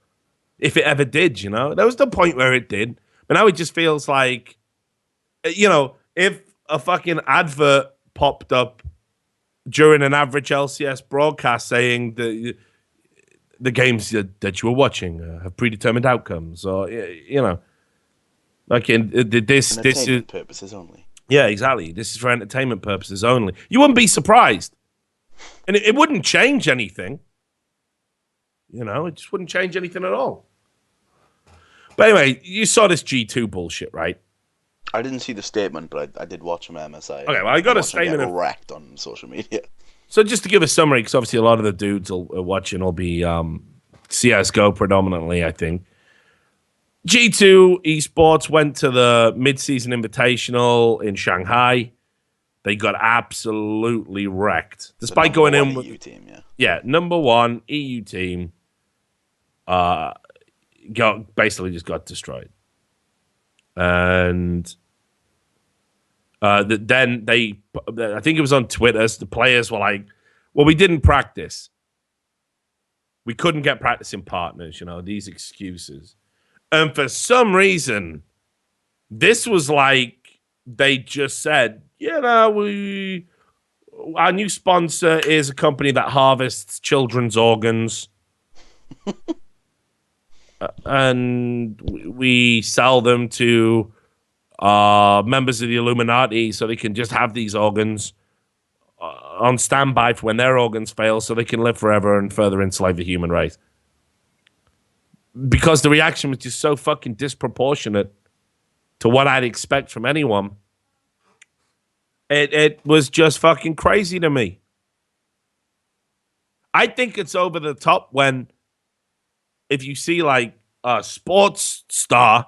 If it ever did, There was the point where it did. But now it just feels like, if a fucking advert popped up during an average LCS broadcast saying the games that you were watching have predetermined outcomes, or like this is purposes only. Yeah, exactly. This is for entertainment purposes only. You wouldn't be surprised, and it wouldn't change anything. It just wouldn't change anything at all. But anyway, you saw this G2 bullshit, right? I didn't see the statement, but I did watch from MSI. Okay, well, I got a statement wrecked on social media. So just to give a summary, because obviously a lot of the dudes watching will be CSGO predominantly, I think. G2 Esports went to the mid-season invitational in Shanghai. They got absolutely wrecked. Despite going in with... EU team, yeah. Yeah, number one EU team basically just got destroyed. And Then I think it was on Twitter, the players were like, well, we didn't practice. We couldn't get practicing partners, these excuses. And for some reason, this was like they just said, our new sponsor is a company that harvests children's organs. And we sell them to members of the Illuminati so they can just have these organs on standby for when their organs fail so they can live forever and further enslave the human race. Because the reaction was just so fucking disproportionate to what I'd expect from anyone. It was just fucking crazy to me. I think it's over the top when if you see like a sports star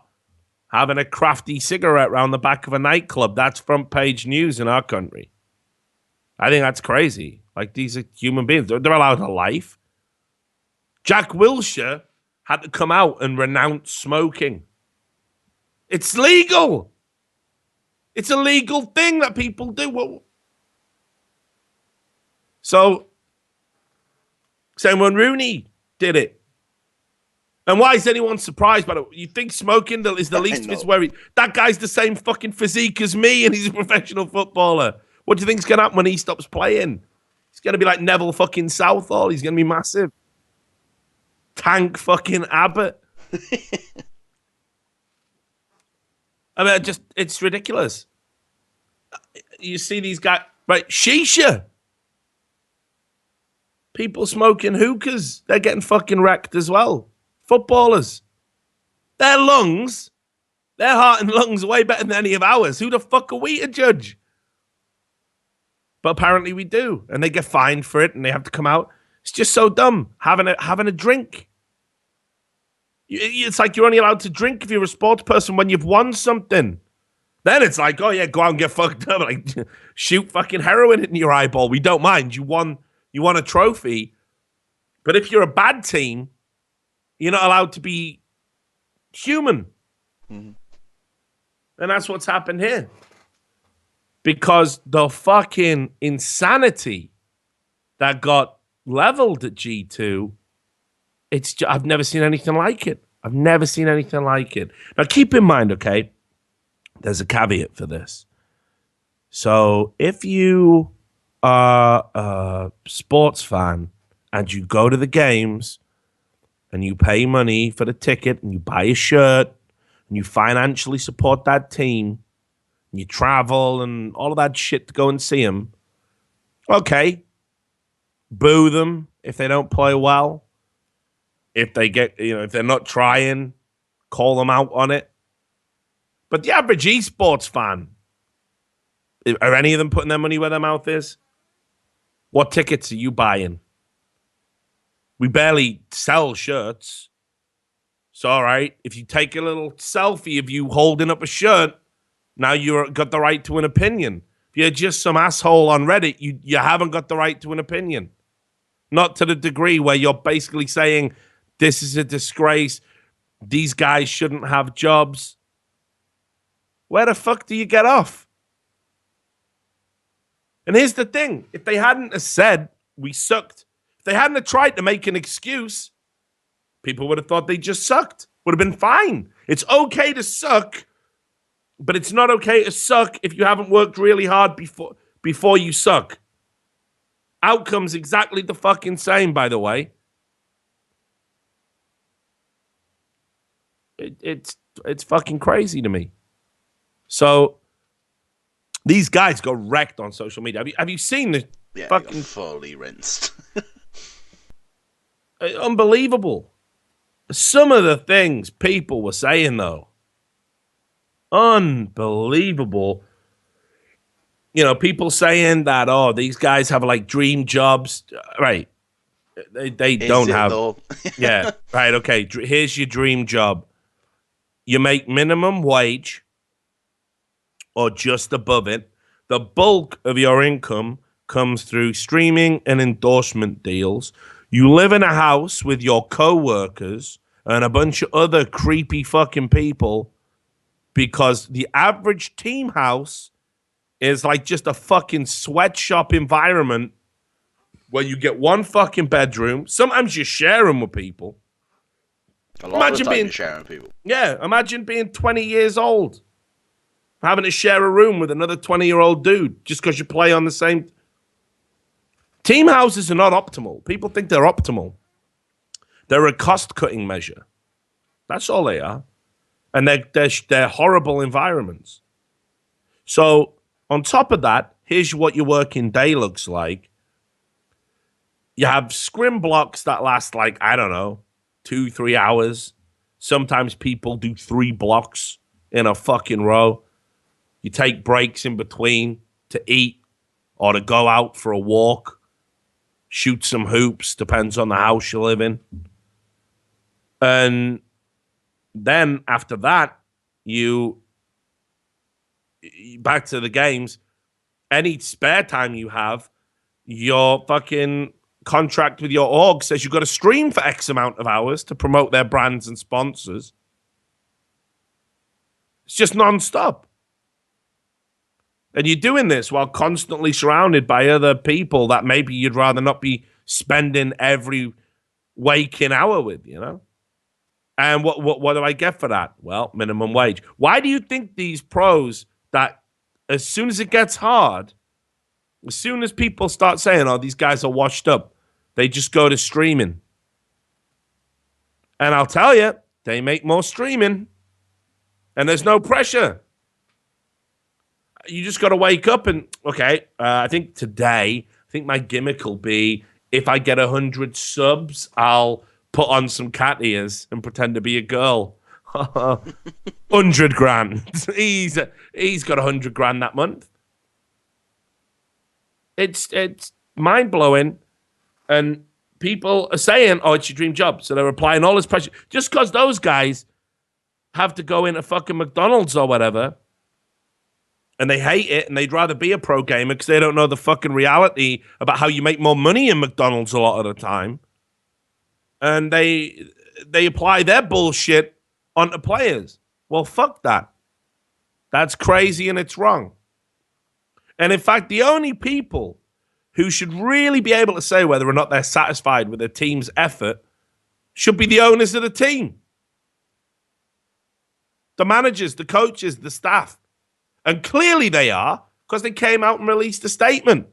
having a crafty cigarette around the back of a nightclub, that's front page news in our country. I think that's crazy. Like, these are human beings. They're allowed a life. Jack Wilshere had to come out and renounce smoking. It's legal. It's a legal thing that people do. So, same when Rooney did it. And why is anyone surprised by it? You think smoking is the least of his worry? That guy's the same fucking physique as me, and he's a professional footballer. What do you think's going to happen when he stops playing? He's going to be like Neville fucking Southall. He's going to be massive. Tank fucking Abbott. I mean, it's ridiculous. You see these guys, right? Shisha. People smoking hookahs. They're getting fucking wrecked as well. Footballers. Their lungs, their heart and lungs are way better than any of ours. Who the fuck are we to judge? But apparently we do. And they get fined for it and they have to come out. It's just so dumb. Having a drink. It's like you're only allowed to drink if you're a sports person when you've won something. Then it's like, oh yeah, go out and get fucked up. Like, shoot fucking heroin in your eyeball. We don't mind. You won a trophy. But if you're a bad team, you're not allowed to be human. Mm-hmm. And that's what's happened here. Because the fucking insanity that got leveled at G2, I've never seen anything like it. I've never seen anything like it. Now, keep in mind, okay, there's a caveat for this. So if you are a sports fan and you go to the games and you pay money for the ticket and you buy a shirt and you financially support that team, and you travel and all of that shit to go and see them, okay, boo them if they don't play well. If they get, if they're not trying, call them out on it. But the average esports fan, are any of them putting their money where their mouth is? What tickets are you buying? We barely sell shirts. It's all right. If you take a little selfie of you holding up a shirt, now you've got the right to an opinion. If you're just some asshole on Reddit, you haven't got the right to an opinion. Not to the degree where you're basically saying, this is a disgrace. These guys shouldn't have jobs. Where the fuck do you get off? And here's the thing. If they hadn't have said we sucked, if they hadn't have tried to make an excuse, people would have thought they just sucked. Would have been fine. It's okay to suck, but it's not okay to suck if you haven't worked really hard before you suck. Outcome's exactly the fucking same, by the way. It's fucking crazy to me. So these guys got wrecked on social media. Have you seen the fucking fully rinsed? Unbelievable. Some of the things people were saying though, unbelievable. People saying that these guys have like dream jobs, right? They don't have. Yeah, right. Okay, here's your dream job. You make minimum wage or just above it. The bulk of your income comes through streaming and endorsement deals. You live in a house with your co-workers and a bunch of other creepy fucking people because the average team house is like just a fucking sweatshop environment where you get one fucking bedroom. Sometimes you share them with people. A lot of the time you're sharing people. Yeah, imagine being 20 years old, having to share a room with another 20-year-old dude just because you play on the same. Team houses are not optimal. People think they're optimal. They're a cost-cutting measure. That's all they are. And they're horrible environments. So on top of that, here's what your working day looks like. You have scrim blocks that last like, I don't know, 2-3 hours. Sometimes people do 3 blocks in a fucking row. You take breaks in between to eat or to go out for a walk, shoot some hoops, depends on the house you live in. And then after that, you back to the games. Any spare time you have, your fucking contract with your org says you've got to stream for X amount of hours to promote their brands and sponsors. It's just nonstop. And you're doing this while constantly surrounded by other people that maybe you'd rather not be spending every waking hour with, you know? And what do I get for that? Well, minimum wage. Why do you think these pros that as soon as it gets hard, as soon as people start saying, oh, these guys are washed up, they just go to streaming? And I'll tell you, they make more streaming. And there's no pressure. You just got to wake up and, okay, I think my gimmick will be if I get 100 subs, I'll put on some cat ears and pretend to be a girl. 100 grand. He's got 100 grand that month. It's mind blowing, and people are saying, "Oh, it's your dream job," so they're applying all this pressure just because those guys have to go into fucking McDonald's or whatever, and they hate it, and they'd rather be a pro gamer because they don't know the fucking reality about how you make more money in McDonald's a lot of the time. And they apply their bullshit onto players. Well, fuck that. That's crazy and it's wrong. And in fact, the only people who should really be able to say whether or not they're satisfied with their team's effort should be the owners of the team. The managers, the coaches, the staff. And clearly they are, because they came out and released a statement.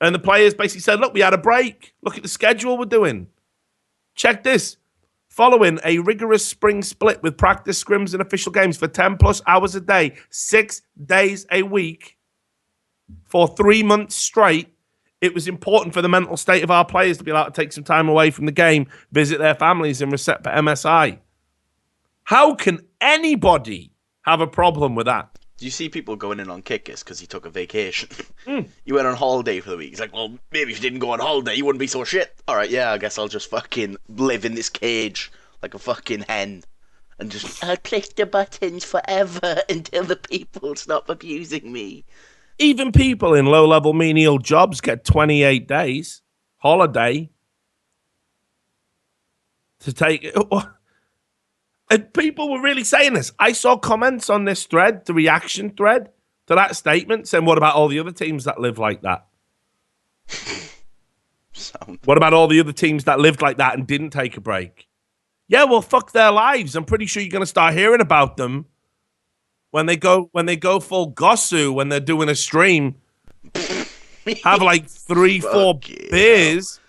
And the players basically said, look, we had a break. Look at the schedule we're doing. Check this. Following a rigorous spring split with practice scrims and official games for 10 plus hours a day, 6 days a week, for 3 months straight, it was important for the mental state of our players to be able to take some time away from the game, visit their families, and reset for MSI. How can anybody have a problem with that? Do you see people going in on Kickers because he took a vacation? You went on holiday for the week. He's like, well, maybe if you didn't go on holiday, you wouldn't be so shit. All right, yeah, I guess I'll just fucking live in this cage like a fucking hen. And just, I'll click the buttons forever until the people stop abusing me. Even people in low-level menial jobs get 28 days holiday to take... And people were really saying this. I saw comments on this thread, the reaction thread to that statement, saying, what about all the other teams that live like that? What about all the other teams that lived like that and didn't take a break? Yeah, well, fuck their lives. I'm pretty sure you're going to start hearing about them when they go full Gosu when they're doing a stream. Have like 3-4 beers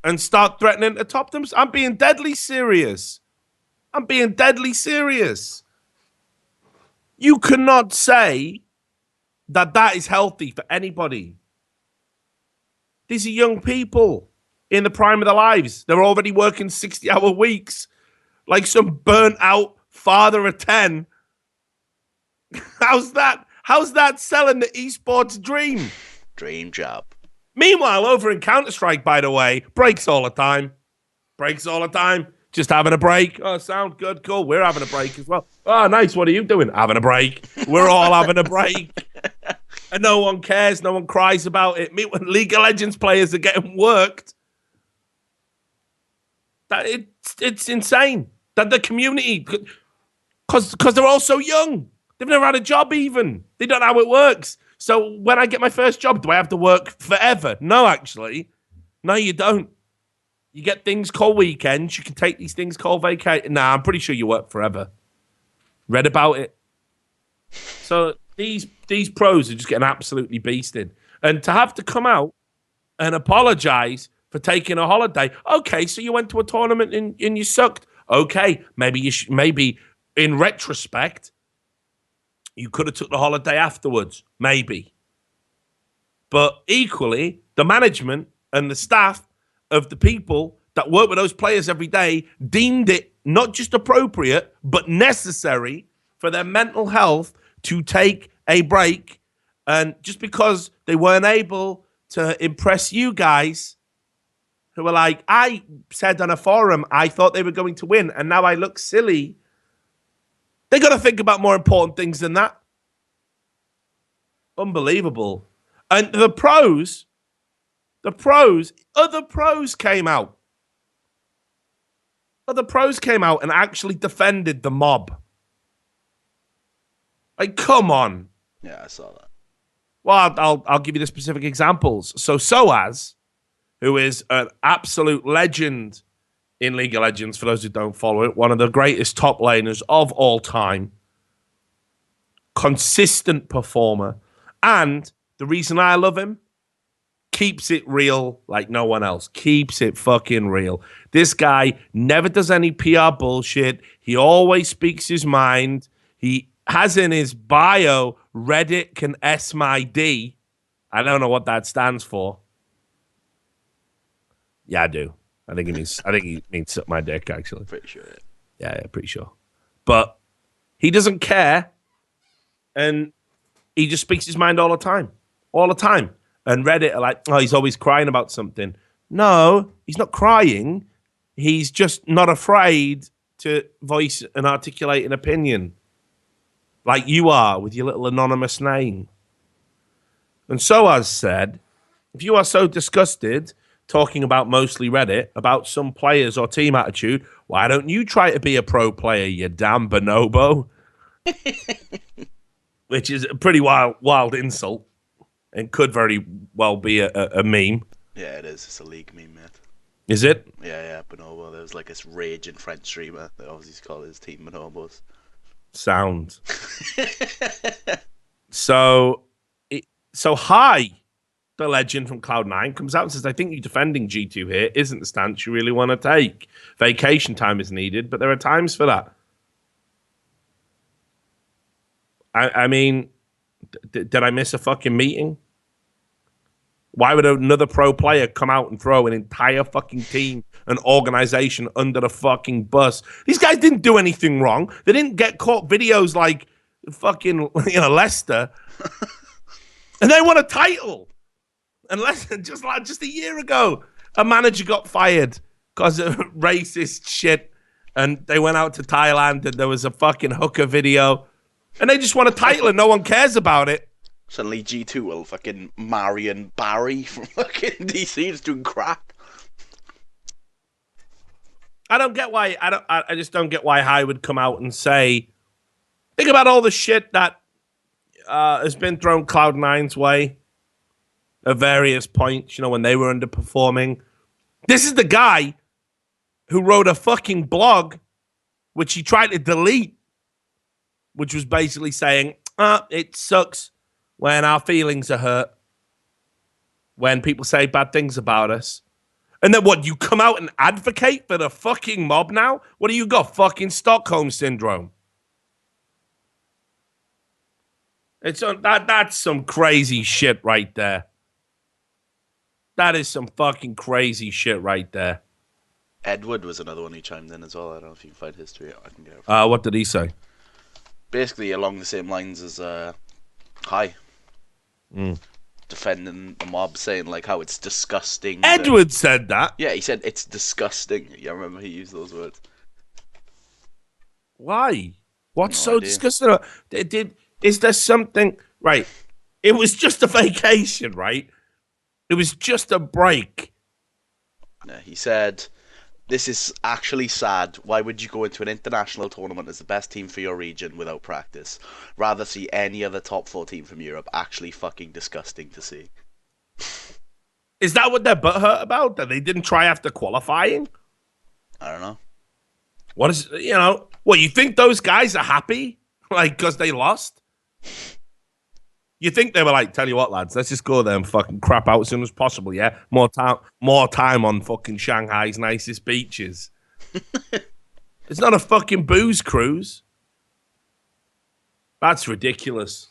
and start threatening to top them. I'm being deadly serious. You cannot say that is healthy for anybody. These are young people in the prime of their lives. They're already working 60-hour weeks like some burnt-out father of 10. How's that selling the esports dream? Dream job. Meanwhile, over in Counter-Strike, by the way, breaks all the time. Just having a break. Oh, sound good. Cool. We're having a break as well. Oh, nice. What are you doing? Having a break. We're all having a break. And no one cares. No one cries about it. Me, when League of Legends players are getting worked, it's insane. That the community, because they're all so young. They've never had a job even. They don't know how it works. So when I get my first job, do I have to work forever? No, actually. No, you don't. You get things called weekends. You can take these things called vacation. Nah, I'm pretty sure you work forever. Read about it. So these pros are just getting absolutely beasted. And to have to come out and apologize for taking a holiday. Okay, so you went to a tournament and you sucked. Okay, maybe in retrospect, you could have took the holiday afterwards. Maybe. But equally, the management and the staff of the people that work with those players every day deemed it not just appropriate, but necessary for their mental health to take a break. And just because they weren't able to impress you guys, who were like, I said on a forum, I thought they were going to win, and now I look silly. They got to think about more important things than that. Unbelievable. And other pros came out. Other pros came out and actually defended the mob. Like, come on. Yeah, I saw that. Well, I'll give you the specific examples. So Soaz, who is an absolute legend in League of Legends, for those who don't follow it, one of the greatest top laners of all time, consistent performer, and the reason I love him, keeps it real like no one else. Keeps it fucking real. This guy never does any PR bullshit. He always speaks his mind. He has in his bio, Reddit can S my D. I don't know what that stands for. Yeah, I do. I think he means suck my dick, actually. Pretty sure. Yeah, pretty sure. But he doesn't care. And he just speaks his mind all the time. All the time. And Reddit are like, oh, he's always crying about something. No, he's not crying. He's just not afraid to voice and articulate an opinion. Like you are with your little anonymous name. And Soaz said, if you are so disgusted talking about mostly Reddit, about some players or team attitude, why don't you try to be a pro player, you damn bonobo? Which is a pretty wild insult. And could very well be a meme. Yeah, it is. It's a league meme, mate. Is it? Yeah, bonobo. There was like this raging French streamer that obviously called his team bonobos. Sound. So Hi, the legend from Cloud9, comes out and says, I think you defending G2 here isn't the stance you really want to take. Vacation time is needed, but there are times for that. I mean, did I miss a fucking meeting? Why would another pro player come out and throw an entire fucking team, an organization under the fucking bus? These guys didn't do anything wrong. They didn't get caught videos like fucking, Leicester. And they won a title. And just a year ago, a manager got fired because of racist shit. And they went out to Thailand and there was a fucking hooker video. And they just won a title and no one cares about it. Suddenly G2 will fucking Marion Barry from fucking DC is doing crap. I don't get why. I just don't get why High would come out and say, think about all the shit that has been thrown Cloud9's way at various points, when they were underperforming. This is the guy who wrote a fucking blog, which he tried to delete, which was basically saying, it sucks when our feelings are hurt, when people say bad things about us. And then what, you come out and advocate for the fucking mob now? What do you got, fucking Stockholm Syndrome? That's some crazy shit right there. That is some fucking crazy shit right there. Edward was another one who chimed in as well. I don't know if you can find his tweet. I can get it. What did he say? Basically along the same lines as Hi. Defending the mob, saying like how it's disgusting. Edward said that? Yeah, he said it's disgusting. Yeah, I remember he used those words. Why? What's so disgusting? Is there something... Right. It was just a vacation, right? It was just a break. Yeah, he said This is actually sad. Why would you go into an international tournament as the best team for your region without practice? Rather see any other top 4 team from Europe. Actually fucking disgusting to see. Is that what they're butthurt about? That they didn't try after qualifying? I don't know. What is, what, you think those guys are happy? Like, because they lost? You think they were like, tell you what, lads, let's just go there and fucking crap out as soon as possible, yeah? More time on fucking Shanghai's nicest beaches. It's not a fucking booze cruise. That's ridiculous.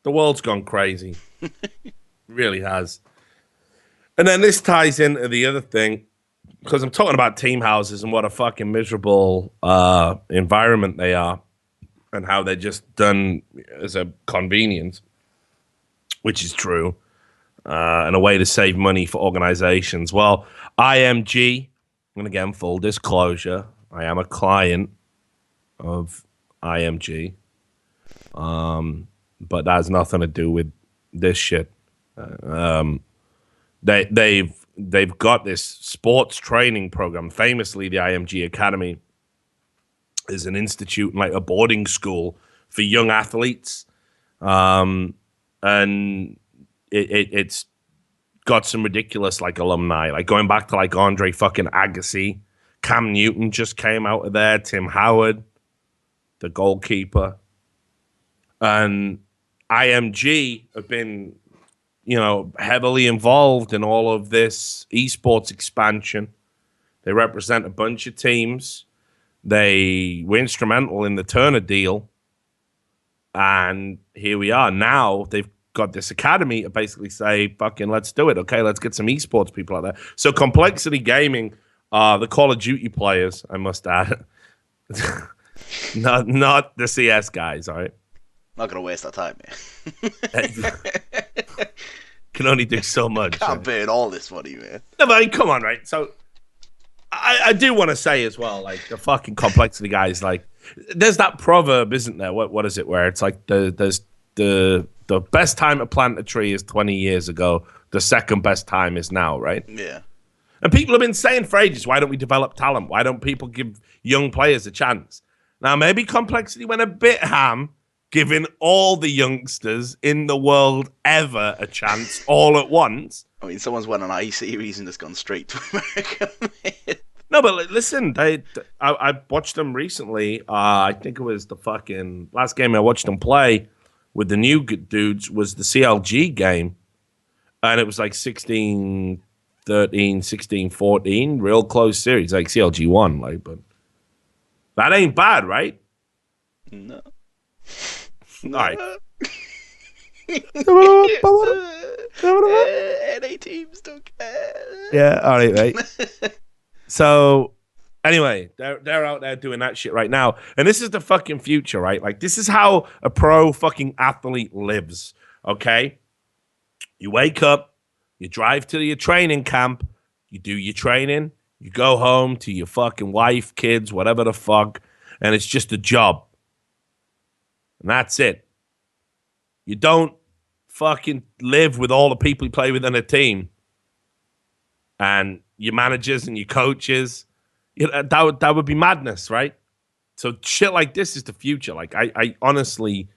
The world's gone crazy. It really has. And then this ties into the other thing, because I'm talking about team houses and what a fucking miserable environment they are and how they're just done as a convenience, which is true, and a way to save money for organizations. Well, IMG, and again, full disclosure, I am a client of IMG, but that has nothing to do with this shit. They've got this sports training program. Famously, the IMG Academy is an institute, like a boarding school for young athletes, and it's got some ridiculous like alumni, like going back to like Andre fucking Agassi, Cam Newton just came out of there, Tim Howard, the goalkeeper, and IMG have been, heavily involved in all of this esports expansion. They represent a bunch of teams. They were instrumental in the Turner deal. And here we are. Now they've got this academy to basically say, fucking let's do it. Okay, let's get some esports people out there. So Complexity Gaming are the Call of Duty players, I must add. not the CS guys, all right? Not going to waste that time, man. Can only do so much. Can't burn all this money, man. No, but I mean, come on, right? So I do want to say as well, like the fucking Complexity guys, like there's that proverb, isn't there? What is it? Where it's like there's the best time to plant a tree is 20 years ago. The second best time is now, right? Yeah. And people have been saying for ages, why don't we develop talent? Why don't people give young players a chance? Now maybe Complexity went a bit ham, giving all the youngsters in the world ever a chance all at once. I mean, someone's won an I-Series and just gone straight to America. No, but listen, I watched them recently. I think it was the fucking last game I watched them play with the new dudes was the CLG game. And it was like 16-13, 16-14, real close series, like CLG won. Like, but that ain't bad, right? No. All right. NA teams don't care. Yeah, all right, mate. So, anyway, they're out there doing that shit right now. And this is the fucking future, right? Like, this is how a pro fucking athlete lives, okay? You wake up, you drive to your training camp, you do your training, you go home to your fucking wife, kids, whatever the fuck, and it's just a job. And that's it. You don't fucking live with all the people you play with in a team and your managers and your coaches. That would be madness, right? So shit like this is the future. Like I honestly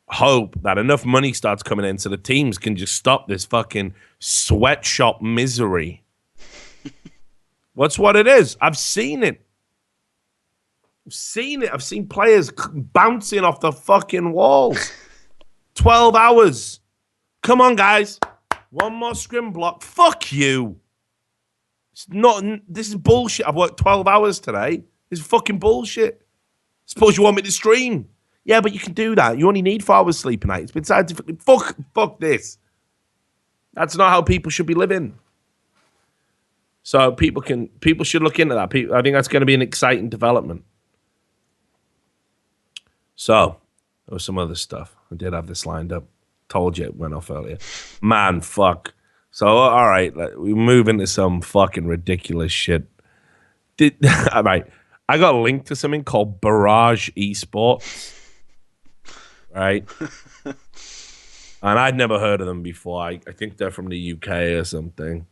hope that enough money starts coming in so the teams can just stop this fucking sweatshop misery. What's what it is? I've seen it. I've seen players bouncing off the fucking walls. 12 hours. Come on, guys. One more scrim block. Fuck you. This is bullshit. I've worked 12 hours today. This is fucking bullshit. Suppose you want me to stream. Yeah, but you can do that. You only need 4 hours sleep a night. It's been scientifically... Fuck this. That's not how people should be living. So people should look into that. I think that's going to be an exciting development. So, there was some other stuff. I did have this lined up. Told you it went off earlier. Man, fuck. So, all right, we move into some fucking ridiculous shit. All right, I got a link to something called Barrage Esports. Right? And I'd never heard of them before. I think they're from the UK or something.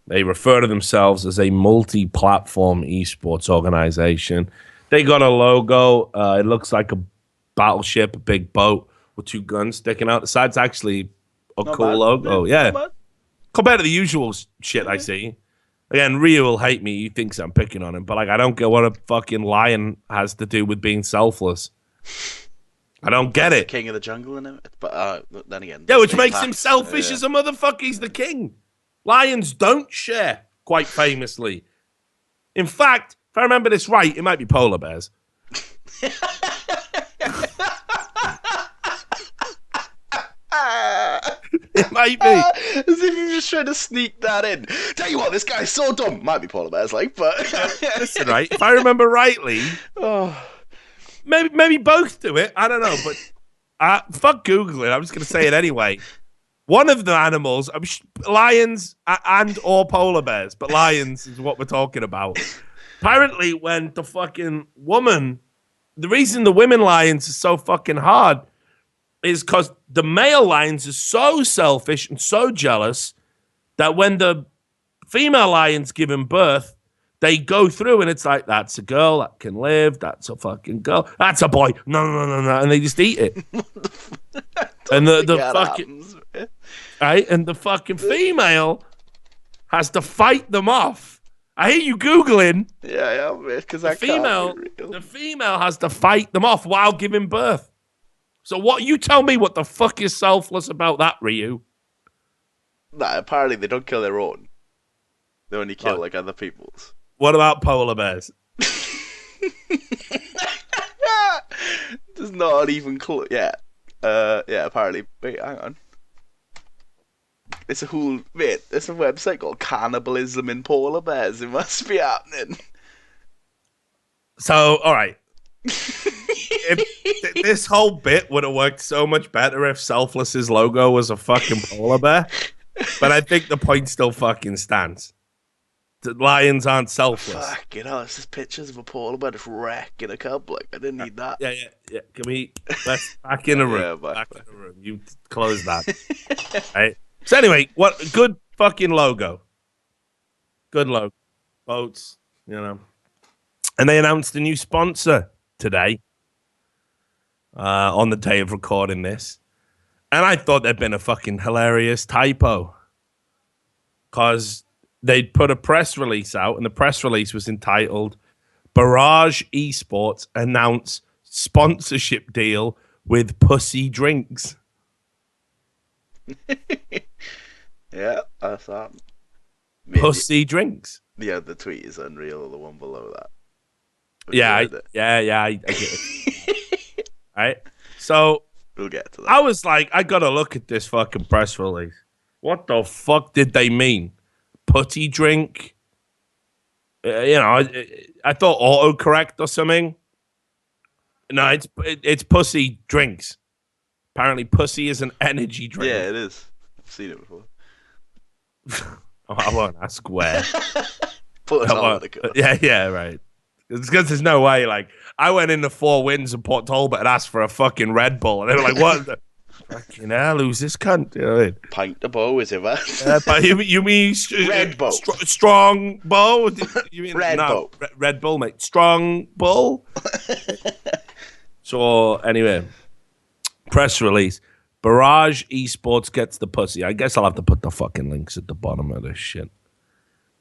They refer to themselves as a multi-platform esports organization. They got a logo. It looks like a battleship, a big boat with two guns sticking out the side. It's actually a Not cool bad. logo. Yeah. Not bad. Compared to the usual shit I see. Again, Ryu will hate me. He thinks I'm picking on him. But, like, I don't get what a fucking lion has to do with being selfless. I don't get He's it. the king of the jungle in it. But then again... Yeah, which makes him selfish as a motherfucker. He's the king. Lions don't share, quite famously. In fact, if I remember this right, it might be polar bears. It might be. As if you're just trying to sneak that in. Tell you what, this guy's so dumb. Might be polar bears, like, but... Listen, right, if I remember rightly, maybe both do it. I don't know, but fuck Googling. I'm just going to say it anyway. One of the animals, lions and or polar bears, but lions is what we're talking about. Apparently, when the fucking woman, the reason the women lions are so fucking hard is because the male lions are so selfish and so jealous that when the female lions giving birth, they go through and it's like, that's a girl that can live, that's a fucking girl, that's a boy, no, and they just eat it. And the fucking right, and the fucking female has to fight them off. I hear you Googling. Yeah, because the female has to fight them off while giving birth. So you tell me what the fuck is selfless about that, Ryu? Nah, apparently they don't kill their own. They only kill like other people's. What about polar bears? There's not even close. Yeah. Apparently. Wait, hang on. It's a website called Cannibalism in Polar Bears. It must be happening. So, all right. This whole bit would have worked so much better if Selfless's logo was a fucking polar bear. But I think the point still fucking stands. The lions aren't selfless. Fuck, it's just pictures of a polar bear just wrecking a cub. Like, I didn't need that. Yeah. Let's back in the room. Back in the room. You close that. Right? So anyway, what good fucking logo. Good logo. Boats, And they announced a new sponsor today. On the day of recording this. And I thought there'd been a fucking hilarious typo. Because they'd put a press release out, and the press release was entitled Barrage Esports Announce Sponsorship Deal with Pussy Drinks. Yeah, I thought. Pussy Drinks. Yeah, the tweet is unreal, the one below that. Yeah, I get it. Right? So, we'll get to that. I was like, I gotta look at this fucking press release. What the fuck did they mean? Putty drink? I thought autocorrect or something. No, it's pussy drinks. Apparently, pussy is an energy drink. Yeah, it is. I've seen it before. I won't ask where. Put us on the course. Yeah, right. It's because there's no way. Like, I went into Four Winds and Port Talbot and asked for a fucking Red Bull, and they were like, "What? The fucking hell? Who's this cunt?" You know what I mean? Pint of bow, is it, man? But you mean Red Bull? Strong Bull? You mean Red Bull? Red Bull, mate. Strong Bull. So anyway, press release. Barrage Esports gets the pussy. I guess I'll have to put the fucking links at the bottom of this shit.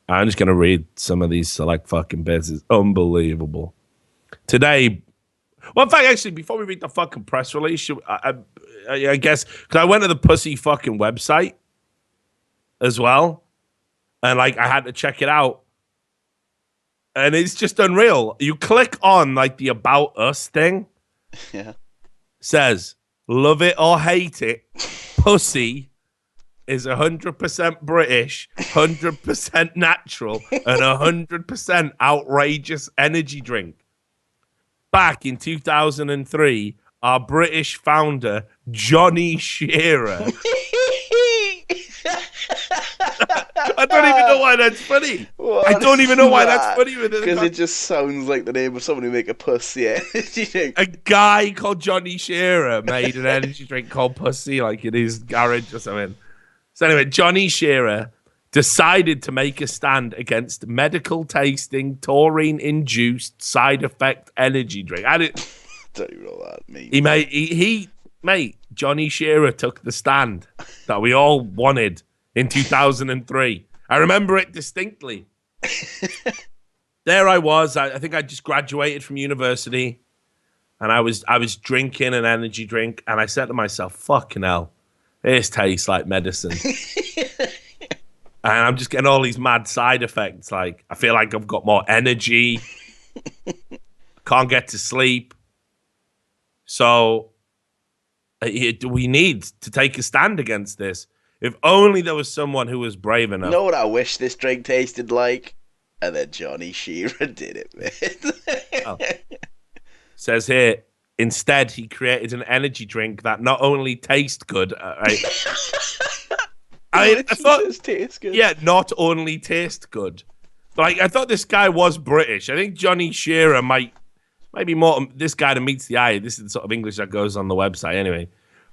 I'm just going to read some of these select fucking bits. It's unbelievable. Today, well, in fact, actually, before we read the fucking press release, I guess, because I went to the pussy fucking website as well, and, like, I had to check it out, and it's just unreal. You click on, like, the About Us thing. Yeah. Says, love it or hate it, pussy is 100% British, 100% natural, and 100% outrageous energy drink. Back in 2003, our British founder, Johnny Shearer. I don't even know why that's funny. I don't even know why that's funny. Because it just sounds like the name of someone who make a pussy energy drink. A guy called Johnny Shearer made an energy drink called Pussy, like in his garage or something. So anyway, Johnny Shearer decided to make a stand against medical tasting, taurine-induced side effect energy drink. I don't even know what that means. Mate, Johnny Shearer took the stand that we all wanted in 2003. I remember it distinctly. There I was. I think I just graduated from university, and I was drinking an energy drink, and I said to myself, "Fucking hell, this tastes like medicine." And I'm just getting all these mad side effects. Like, I feel like I've got more energy. Can't get to sleep. So we need to take a stand against this. If only there was someone who was brave enough. You know what I wish this drink tasted like? And then Johnny Shearer did it, man. Oh. Says here, instead he created an energy drink that not only tastes good, right? I thought it tastes good. Yeah, not only taste good. Like, I thought this guy was British. I think Johnny Shearer might be more this guy that meets the eye. This is the sort of English that goes on the website anyway.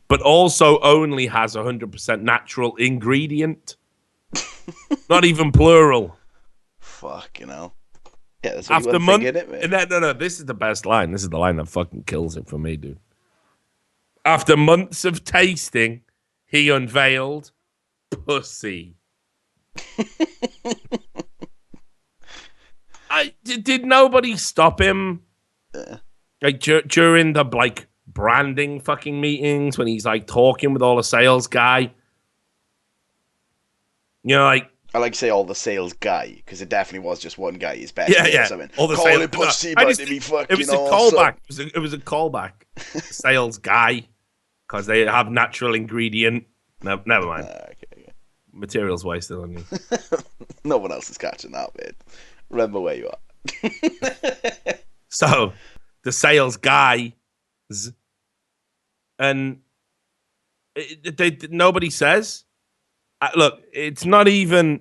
But also only has 100% natural ingredient. Not even plural. Fuck, you know. Yeah, that's what after month, it, man. No, this is the best line. This is the line that fucking kills it for me, dude. After months of tasting, he unveiled pussy. Did nobody stop him? Like during the like branding fucking meetings when he's like talking with all the sales guy. You know, like I like to say all the sales guy because it definitely was just one guy. He's best. Yeah. All the sales pussy, but be fucking it was a callback. It was a callback. Sales guy because they have natural ingredient. No, never mind. Okay. Materials wasted on you. No one else is catching that, man. Remember where you are. So, the sales guy, and nobody says. Look, it's not even.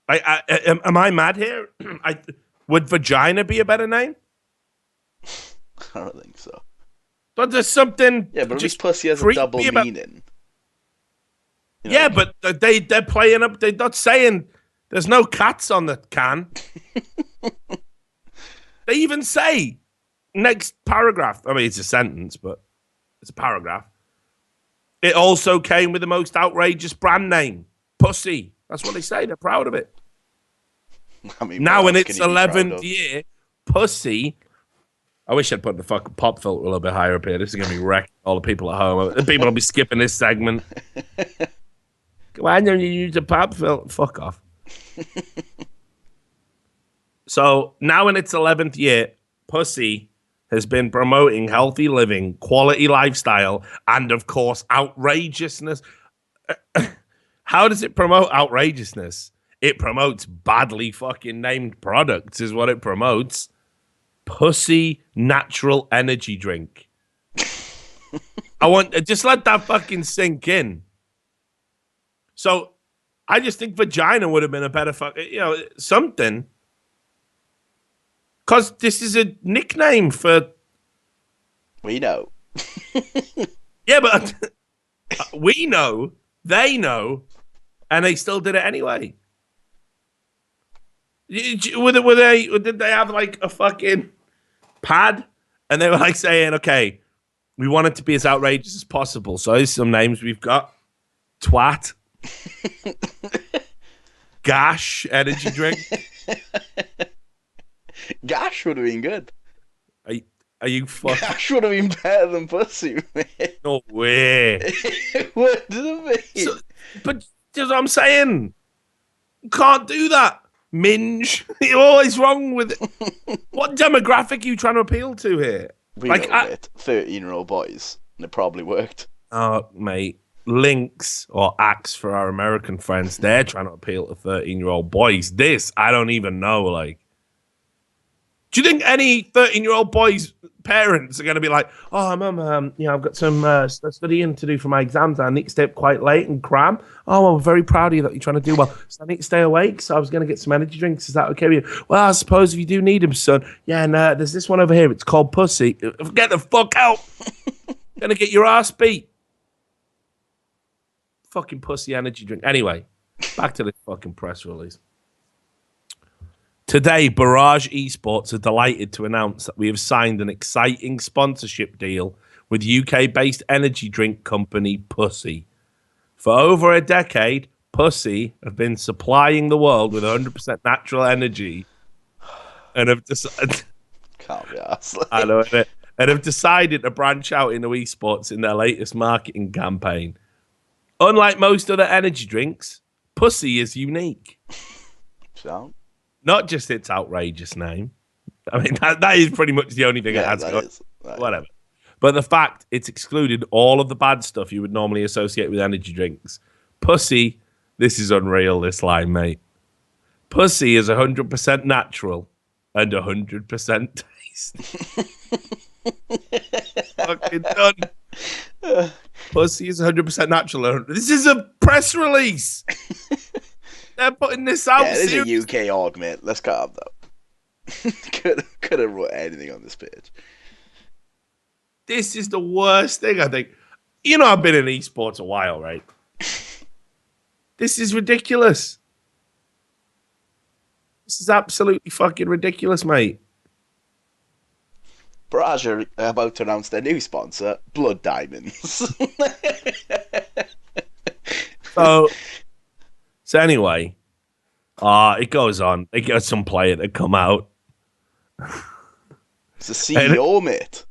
Am I mad here? Would vagina be a better name? I don't think so. But there's something. Yeah, but at least pussy has a double meaning. You know? Yeah, but they're playing up. They're not saying there's no cats on the can. They even say next paragraph. I mean, it's a sentence, but it's a paragraph. It also came with the most outrageous brand name, pussy. That's what they say. They're proud of it. I mean, now in its 11th year, pussy. I wish I'd put the fucking pop filter a little bit higher up here. This is going to be wrecking all the people at home. The people will be skipping this segment. Why don't you use a pop filter? Fuck off. So now in its 11th year, pussy has been promoting healthy living, quality lifestyle, and of course, outrageousness. How does it promote outrageousness? It promotes badly fucking named products, is what it promotes. Pussy natural energy drink. I want just let that fucking sink in. So I just think vagina would have been a better something. Because this is a nickname for. We know. Yeah, but we know, they know, and they still did it anyway. Did they have like a fucking pad? And they were like saying, okay, we want it to be as outrageous as possible. So here's some names we've got. Twat. Gash energy drink. Gash would have been good. Are you fucking... Gash would have been better than pussy, man. No way. It would have been. But that's what I'm saying. You can't do that. Minge. You're always wrong with it. What demographic are you trying to appeal to here? We know it. 13-year-old boys. And it probably worked. Oh, mate. Lynx or Axe for our American friends. They're trying to appeal to 13-year-old boys. This, I don't even know, like. Do you think any 13-year-old boys' parents are going to be like, oh, Mum, I've got some studying to do for my exams. I need to stay up quite late and cram. Oh, I'm very proud of you that you're trying to do well. So I need to stay awake, so I was going to get some energy drinks. Is that okay with you? Well, I suppose if you do need them, son. Yeah, and there's this one over here. It's called Pussy. Get the fuck out. Going to get your ass beat. Fucking pussy energy drink. Anyway, Back to the fucking press release. Today, Barrage Esports are delighted to announce that we have signed an exciting sponsorship deal with UK-based energy drink company Pussy. For over a decade, Pussy have been supplying the world with 100% natural energy and have decided... Can't be arsed. I know it. And have decided to branch out into esports in their latest marketing campaign. Unlike most other energy drinks, Pussy is unique. So? Not just its outrageous name. I mean, that is pretty much the only thing it has got. Whatever. But the fact it's excluded all of the bad stuff you would normally associate with energy drinks. Pussy, this is unreal, this line, mate. Pussy is 100% natural and 100% taste. Fucking done. Pussy is 100% natural. This is a press release. They're putting this out. Yeah, it is a UK org, mate. Let's calm down. Could have wrote anything on this page. This is the worst thing, I think. You know, I've been in esports a while, right? This is ridiculous. This is absolutely fucking ridiculous, mate. Barrage are about to announce their new sponsor, Blood Diamonds. So anyway, it goes on. They get some player to come out. It's the CEO, mate.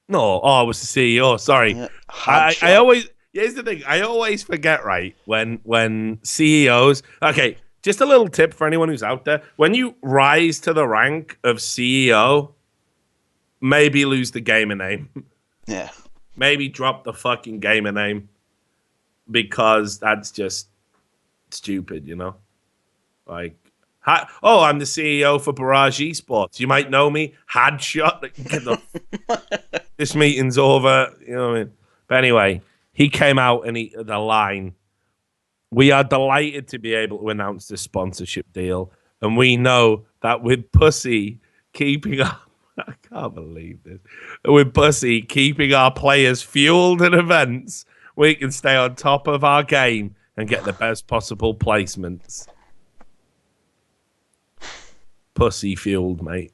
No, it was the CEO. Sorry. Yeah, I always... Here's the thing. I always forget, right, when CEOs... Okay, just a little tip for anyone who's out there. When you rise to the rank of CEO, maybe lose the gamer name. Yeah. Maybe drop the fucking gamer name. Because that's just stupid, you know? Like... I'm the CEO for Barrage Esports. You might know me. Headshot. This meeting's over. You know what I mean? But anyway, he came out and the line, we are delighted to be able to announce this sponsorship deal. And we know that with Pussy keeping our... I can't believe this. With Pussy keeping our players fueled at events, we can stay on top of our game and get the best possible placements. Pussy fueled, mate.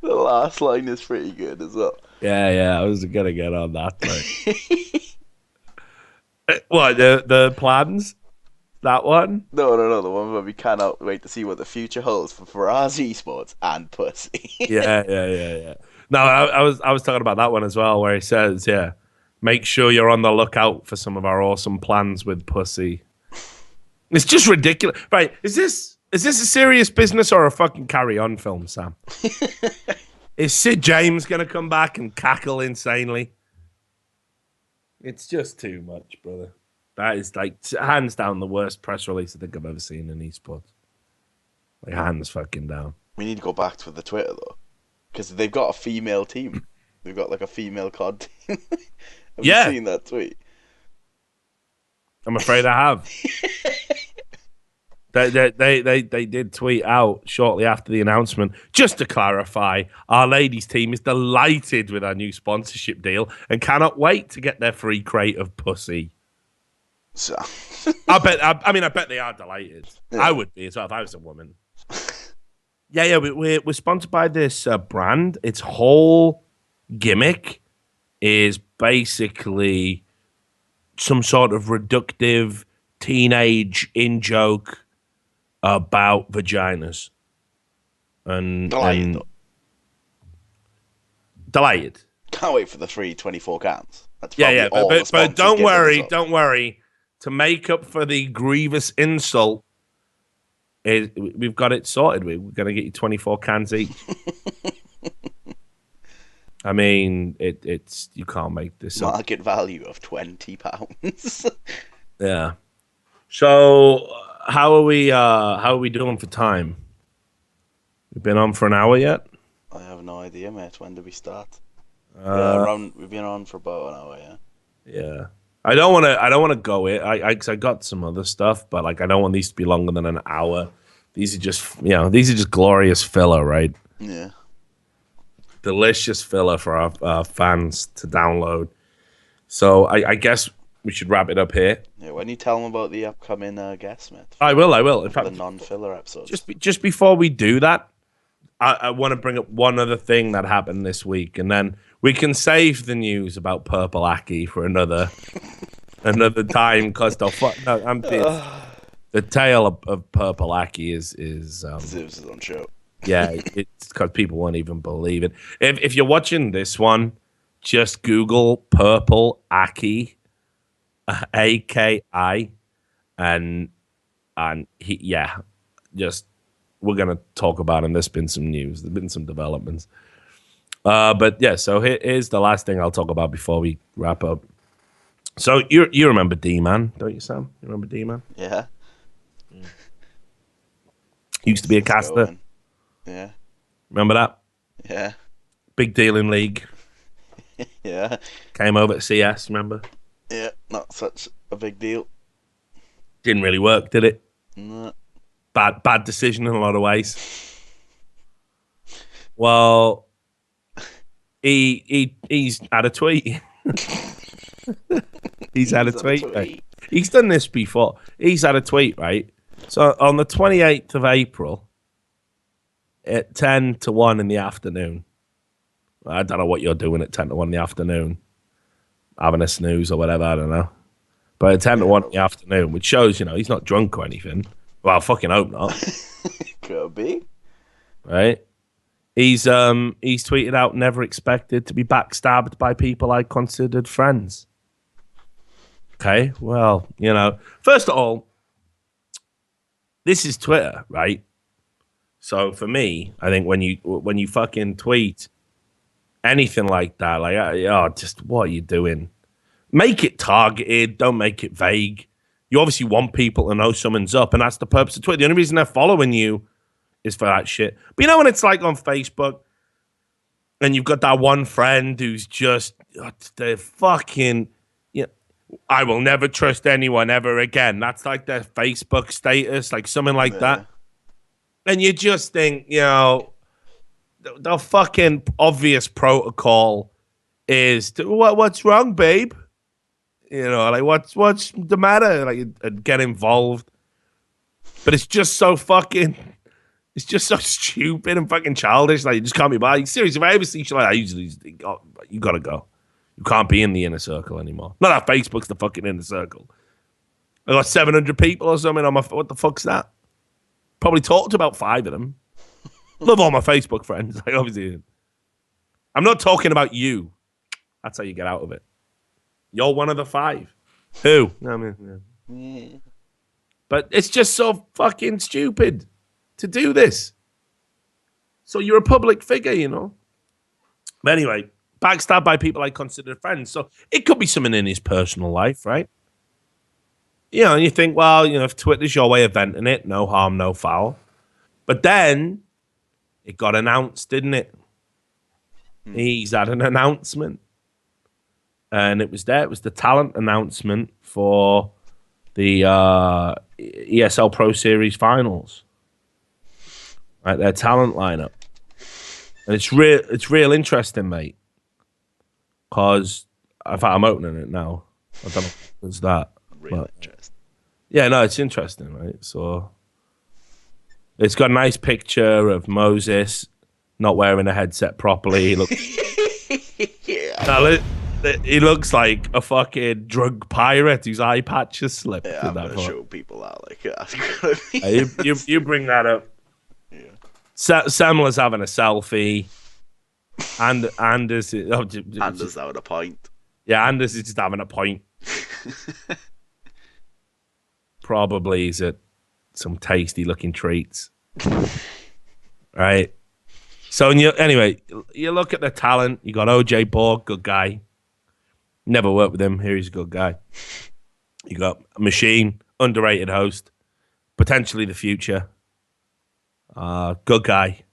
The last line is pretty good as well. Yeah, I was gonna get on that. What, the plans? That one? No, the one where we cannot wait to see what the future holds for Barrage Esports and Pussy. Yeah. No, I was talking about that one as well, where he says, make sure you're on the lookout for some of our awesome plans with Pussy. It's just ridiculous. Right, is this a serious business or a fucking carry-on film, Sam? Is Sid James going to come back and cackle insanely? It's just too much, brother. That is, like, hands down the worst press release I think I've ever seen in esports. Like, hands fucking down. We need to go back to the Twitter, though. Because they've got a female team. They've got, like, a female COD team. Have you seen that tweet? I'm afraid I have. They did tweet out shortly after the announcement. Just to clarify, our ladies team is delighted with our new sponsorship deal and cannot wait to get their free crate of Pussy. So. I bet they are delighted. Yeah. I would be as well if I was a woman. We're sponsored by this brand. Its whole gimmick is basically some sort of reductive teenage in-joke about vaginas. Delighted. Can't wait for the free 24 cans. But don't worry. To make up for the grievous insult, we've got it sorted. We're going to get you 24 cans each. I mean, it's you can't make this up. Market value of £20. Yeah. So how are we doing for time? We've been on for an hour yet? I have no idea, mate. When did we start? We've been on for about an hour, yeah. Yeah. I don't want to go it. I got some other stuff, but like I don't want these to be longer than an hour. These are just glorious filler, right? Yeah. Delicious filler for our fans to download. So I guess we should wrap it up here. Yeah, when you tell them about the upcoming guest, mate. I will. In fact, the non-filler episodes. Just before we do that, I want to bring up one other thing that happened this week, and then we can save the news about Purple Aki for another time. Because the tale of Purple Aki is deserves his own show. Yeah, it's because people won't even believe it. If you're watching this one, just Google Purple Aki, AKI, and we're gonna talk about him. There's been some news. There's been some developments. But yeah, so here's the last thing I'll talk about before we wrap up. So you remember Demman, don't you, Sam? You remember Demman? Yeah. Used to be a caster. Yeah. Remember that? Yeah. Big deal in League. Yeah. Came over to CS, remember? Yeah, not such a big deal. Didn't really work, did it? No. Bad decision in a lot of ways. Well, he's had a tweet. He's had a tweet. Right? He's done this before. He's had a tweet, right? So on the 28th of April, at 10 to 1 in the afternoon, I don't know what you're doing at 10 to 1 in the afternoon, having a snooze or whatever, I don't know. But at 10 to 1 in the afternoon, which shows, he's not drunk or anything. Well, I fucking hope not. Could be. Right? He's tweeted out, never expected to be backstabbed by people I considered friends. Okay, well, first of all, this is Twitter, right? So for me, I think when you fucking tweet anything like that, like, just what are you doing? Make it targeted, don't make it vague. You obviously want people to know someone's up, and that's the purpose of Twitter. The only reason they're following you is for that shit. But when it's like on Facebook, and you've got that one friend who's just, they're fucking, I will never trust anyone ever again. That's like their Facebook status, like something like that. And you just think, the fucking obvious protocol is, what's wrong, babe? Like what's the matter? Like, get involved. But it's just so fucking, it's just so stupid and fucking childish. Like, you just can't be bothered. Seriously, if I ever see shit like that, I usually think, you gotta go. You can't be in the inner circle anymore. Not that Facebook's the fucking inner circle. I got 700 people or something on my, what the fuck's that? Probably talked to about 5 of them. Love all my Facebook friends. Like, obviously. I'm not talking about you. That's how you get out of it. You're one of the 5. Who? But it's just so fucking stupid to do this. So you're a public figure, But anyway, backstabbed by people I consider friends. So it could be something in his personal life, right? And you think, well, if Twitter's your way of venting it, no harm, no foul. But then it got announced, didn't it? He's had an announcement. And it was there. It was the talent announcement for the ESL Pro Series finals. Right, their talent lineup. And it's real interesting, mate. Because in fact, I'm opening it now. I don't know if it's that. Real interesting. Yeah, no, it's interesting, right? So it's got a nice picture of Moses not wearing a headset properly. He looks like a fucking drug pirate whose eye patch has slipped. Yeah, I'm gonna show people that. You bring that up. Yeah. Semler's having a selfie. And Anders is having a point. Yeah, Anders is just having a point. Probably he's at some tasty looking treats. Right? So anyway, you look at the talent. You got OJ Borg, good guy. Never worked with him. Here he's a good guy. You got Machine, underrated host. Potentially the future. Good guy.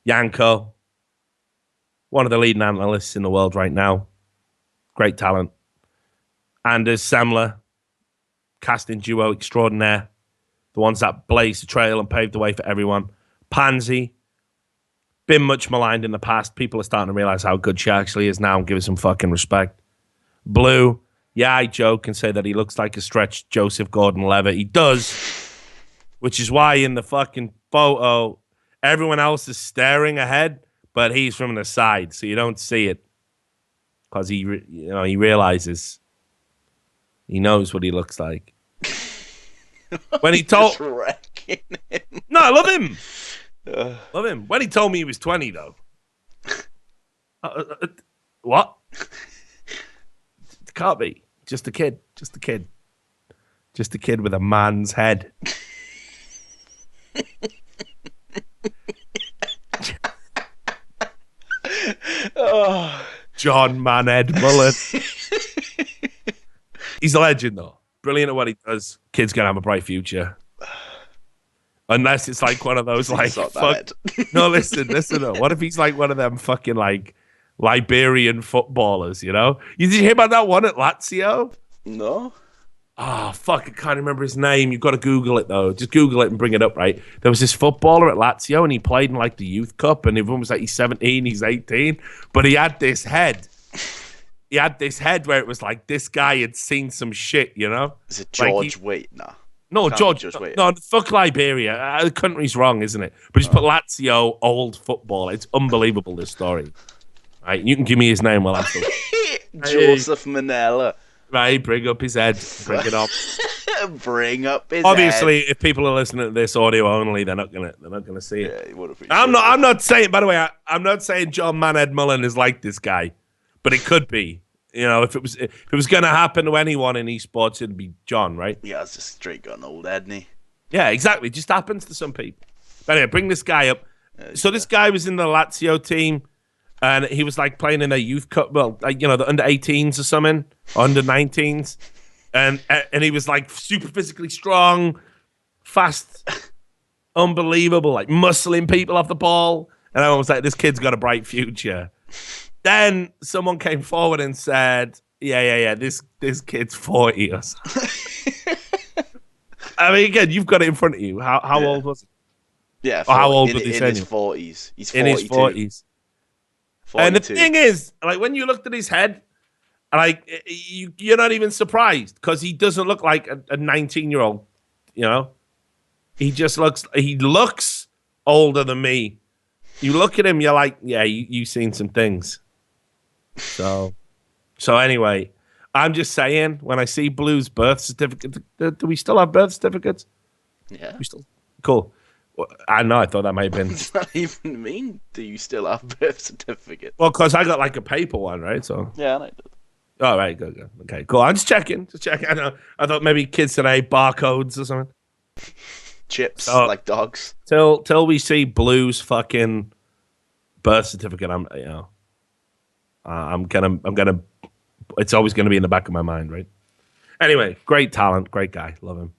Yanko, one of the leading analysts in the world right now. Great talent. Anders Semler, casting duo extraordinaire. The ones that blazed the trail and paved the way for everyone. Pansy, been much maligned in the past. People are starting to realize how good she actually is now and give her some fucking respect. Blue, Yeah, I joke and say that he looks like a stretched Joseph Gordon-Levitt. He does, which is why in the fucking photo, everyone else is staring ahead, but he's from the side, so you don't see it because he realizes, he knows what he looks like. When he told, just wrecking him. No, I love him. Love him. When he told me he was 20, though. What? It can't be. Just a kid. Just a kid. Just a kid with a man's head. John Manhead Mullen. He's a legend, though. Brilliant at what he does. Kid's going to have a bright future. Unless it's like one of those, like, fuck. No, listen. No. What if he's like one of them fucking, like, Liberian footballers, you know? Did you hear about that one at Lazio? No. Oh, fuck, I can't remember his name. You've got to Google it, though. Just Google it and bring it up, right? There was this footballer at Lazio, and he played in, like, the Youth Cup, and everyone was like, he's 17, he's 18. But he had this head. He had this head where it was like this guy had seen some shit, you know? Is it George Waite? No, George. No, fuck Liberia. The country's wrong, isn't it? But just put Lazio old football. It's unbelievable, this story. Right, you can give me his name while I'm still. Joseph Manella. Right, bring up his head. Bring it up. Bring up his Obviously, head. if people are listening to this audio only, they're not gonna see it. Yeah, you would have I'm not saying. By the way, I'm not saying John Manhead Mullen is like this guy, but it could be. You know, if it was gonna happen to anyone in esports, it'd be John, right? Yeah, it's just straight got an old head, isn't he? Yeah, exactly. It just happens to some people. But anyway, bring this guy up. So this guy was in the Lazio team. And he was like playing in a youth cup, well, like, you know, the under 18s or something, under 19s, and he was like super physically strong, fast, unbelievable, like muscling people off the ball. And I was like, this kid's got a bright future. Then someone came forward and said, yeah, this kid's 40 or something. I mean, again, you've got it in front of you. How old was he? Yeah, how old was he? In his 40s. He's 42. In his 40s. 42. And the thing is, like, when you looked at his head, like, you're not even surprised because he doesn't look like a 19-year-old, you know? He looks older than me. You look at him, you're like, yeah, you've seen some things. So anyway, I'm just saying, when I see Blue's birth certificate, do we still have birth certificates? Yeah. Cool. I know, I thought that might have been. What does that even mean? Do you still have birth certificate? Well, because I got like a paper one, right? So yeah, I did. All right, good. Okay, cool. I'm just checking. I thought maybe kids today barcodes or something. Chips like dogs. Till we see Blue's fucking birth certificate, I'm gonna. It's always gonna be in the back of my mind, right? Anyway, great talent, great guy, love him.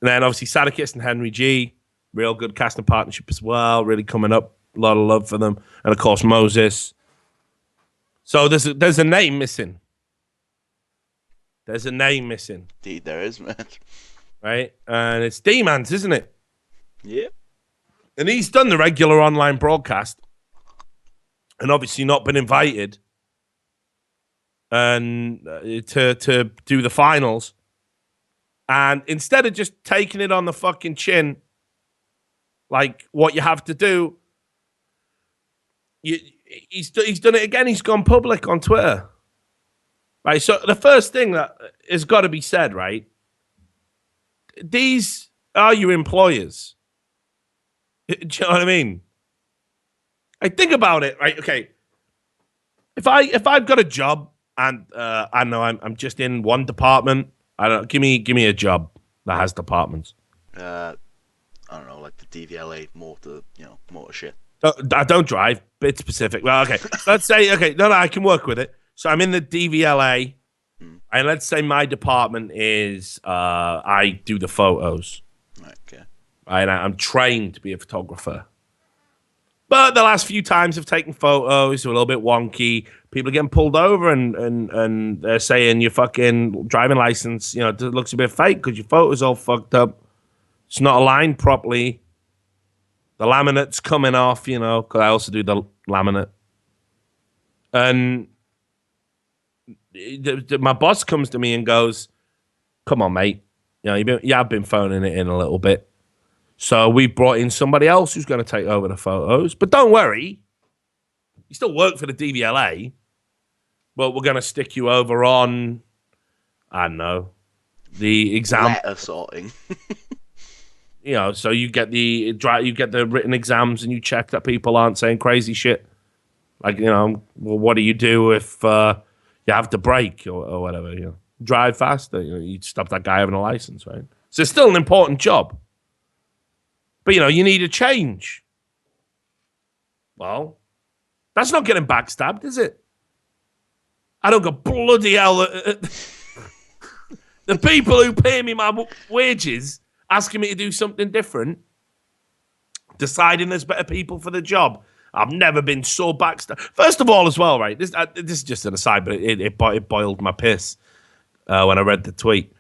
And then obviously Sadakis and Henry G. Real good casting partnership as well. Really coming up. A lot of love for them. And, of course, Moses. So there's a name missing. There's a name missing. Indeed, there is, man. Right? And it's Demman's, isn't it? Yeah. And he's done the regular online broadcast. And obviously not been invited. And to do the finals. And instead of just taking it on the fucking chin, like what you have to do, he's done it again. He's gone public on Twitter. Right, so the first thing that has got to be said, right? These are your employers. Do you know what I mean? I think about it, right? Okay, if I've got a job and I know I'm just in one department, I don't give me a job that has departments. I don't know, like the DVLA motor shit. I don't drive. Bit specific. Well, okay. Let's say, no, I can work with it. So I'm in the DVLA, and let's say my department is I do the photos. Right, okay. Right, I'm trained to be a photographer. But the last few times I've taken photos, they're a little bit wonky. People are getting pulled over and they're saying your fucking driving license, it looks a bit fake because your photo's all fucked up. It's not aligned properly. The laminate's coming off, because I also do the laminate. And my boss comes to me and goes, "Come on, mate. I've been phoning it in a little bit. So we brought in somebody else who's going to take over the photos. But don't worry, you still work for the DVLA, but we're going to stick you over on, I don't know, the exam letter sorting." So you get the written exams and you check that people aren't saying crazy shit. Like, well, what do you do if you have to brake or whatever? Drive faster. You stop that guy having a license, right? So it's still an important job. But, you need a change. Well, that's not getting backstabbed, is it? I don't go, bloody hell. The people who pay me my wages asking me to do something different, deciding there's better people for the job. I've never been so backstabbed. First of all, as well, right? This is just an aside, but it boiled my piss when I read the tweet.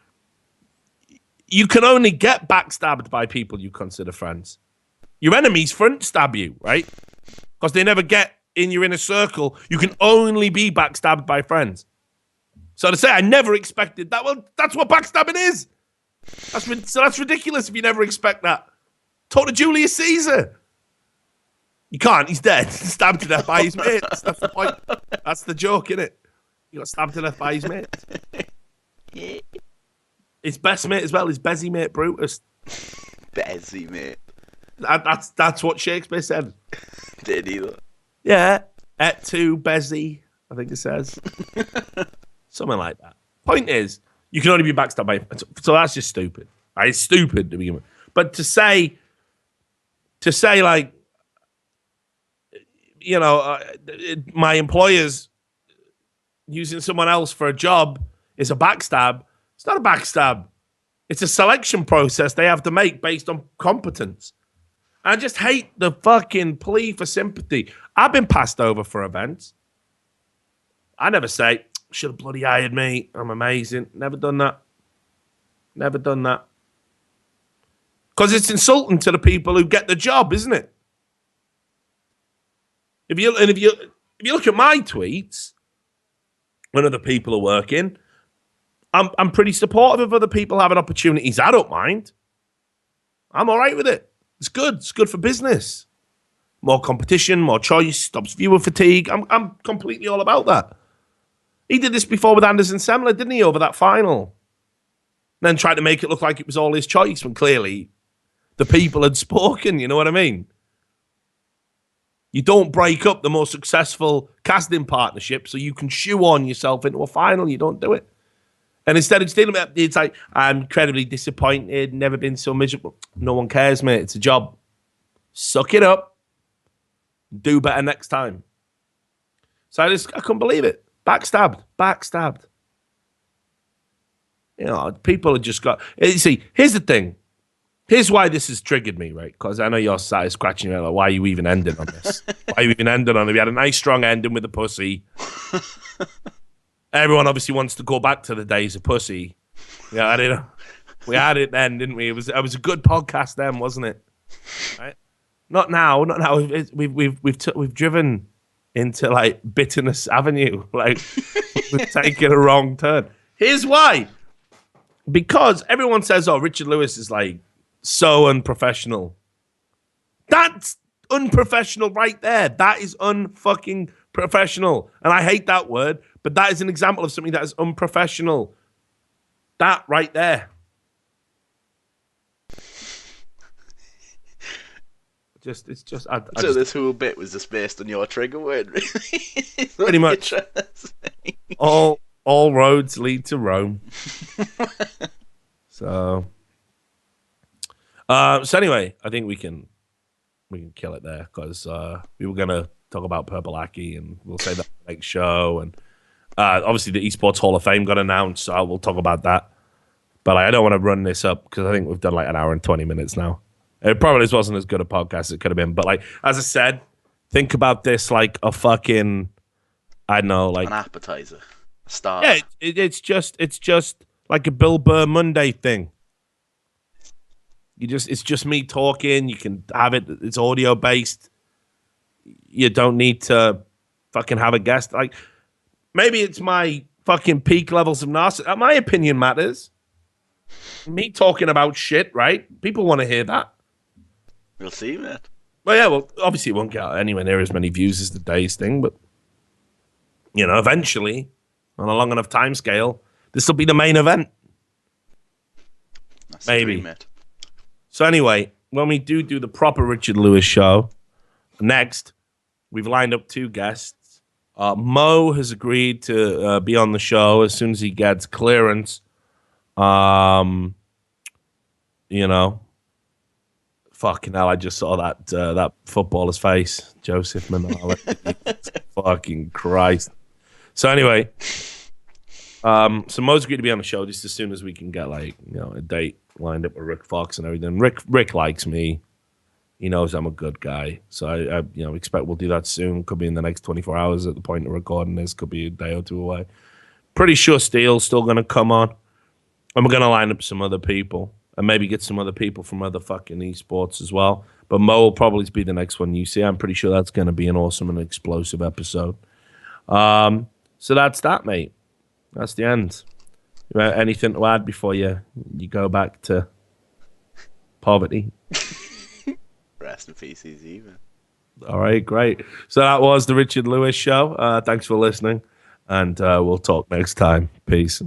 You can only get backstabbed by people you consider friends. Your enemies front stab you, right? Because they never get in your inner circle. You can only be backstabbed by friends. So to say I never expected that, well, that's what backstabbing is. That's ridiculous if you never expect that. Talk to Julius Caesar. You can't. He's dead. Stabbed to death by his mates. That's the point. That's the joke, isn't it? He got stabbed to death by his mates. His best mate as well. His Bezzy mate Brutus. Bezzy mate. That's what Shakespeare said. Did he though? Yeah. Et tu Bezzy, I think it says. Something like that. Point is, you can only be backstabbed by... So that's just stupid. Right? It's stupid to begin with. But to say like, my employer's using someone else for a job is a backstab. It's not a backstab. It's a selection process they have to make based on competence. I just hate the fucking plea for sympathy. I've been passed over for events. I never say, should have bloody hired me. I'm amazing. Never done that. Never done that. Because it's insulting to the people who get the job, isn't it? If you look at my tweets when other people are working, I'm pretty supportive of other people having opportunities. I don't mind. I'm all right with it. It's good. It's good for business. More competition, more choice, stops viewer fatigue. I'm completely all about that. He did this before with Anderson Semler, didn't he, over that final? And then tried to make it look like it was all his choice when clearly the people had spoken, you know what I mean? You don't break up the most successful casting partnership so you can shoehorn yourself into a final. You don't do it. And instead of just dealing with it, it's like, I'm incredibly disappointed, never been so miserable. No one cares, mate. It's a job. Suck it up. Do better next time. So I couldn't believe it. Backstabbed. People have just got... You see, here's the thing. Here's why this has triggered me, right? Because I know you're sat scratching your head like, why are you even ending on this? Why are you even ending on it? We had a nice strong ending with the pussy. Everyone obviously wants to go back to the days of pussy. Yeah, we had it then, didn't we? It was a good podcast then, wasn't it? Right? Not now. We've driven into like bitterness avenue. Like we've taken a wrong turn. Here's why. Because everyone says, "Oh, Richard Lewis is like so unprofessional." That's unprofessional right there. That is unfucking professional. And I hate that word, but that is an example of something that is unprofessional. That right there. So this whole bit was just based on your trigger word, really? Pretty much. All roads lead to Rome. So anyway, I think we can kill it there because we were gonna talk about Purple Aki and we'll say that next show. And obviously the Esports Hall of Fame got announced, so we'll talk about that. But I don't want to run this up because I think we've done like an hour and 20 minutes now. It probably wasn't as good a podcast as it could have been. But like as I said, think about this like a fucking, I don't know, like an appetizer, a start. Yeah, it's just like a Bill Burr Monday thing. It's just me talking. You can have it. It's audio based. You don't need to fucking have a guest. Like maybe it's my fucking peak levels of narcissism. My opinion matters. Me talking about shit, right? People want to hear that. We'll see, mate. Well, yeah, well, obviously it won't get anywhere near as many views as the Days thing, but, you know, eventually, on a long enough time scale, this will be the main event. That's Maybe. Dream, mate. So anyway, when we do the proper Richard Lewis show, next, we've lined up 2 guests. Mo has agreed to be on the show as soon as he gets clearance. You know, fucking hell, I just saw that footballer's face, Joseph Manala. Fucking Christ. So anyway, so Mo's agreed to be on the show just as soon as we can get, like, you know, a date lined up with Rick Fox and everything. Rick likes me. He knows I'm a good guy. So I you know, expect we'll do that soon. Could be in the next 24 hours at the point of recording this. Could be a day or 2 away. Pretty sure Steele's still going to come on. And we're going to line up some other people. And maybe get some other people from other fucking esports as well. But Mo will probably be the next one you see. I'm pretty sure that's going to be an awesome and explosive episode. So that's that, mate. That's the end. Anything to add before you go back to poverty? Rest in peace, easy, man. All right, great. So that was the Richard Lewis Show. Thanks for listening. And we'll talk next time. Peace.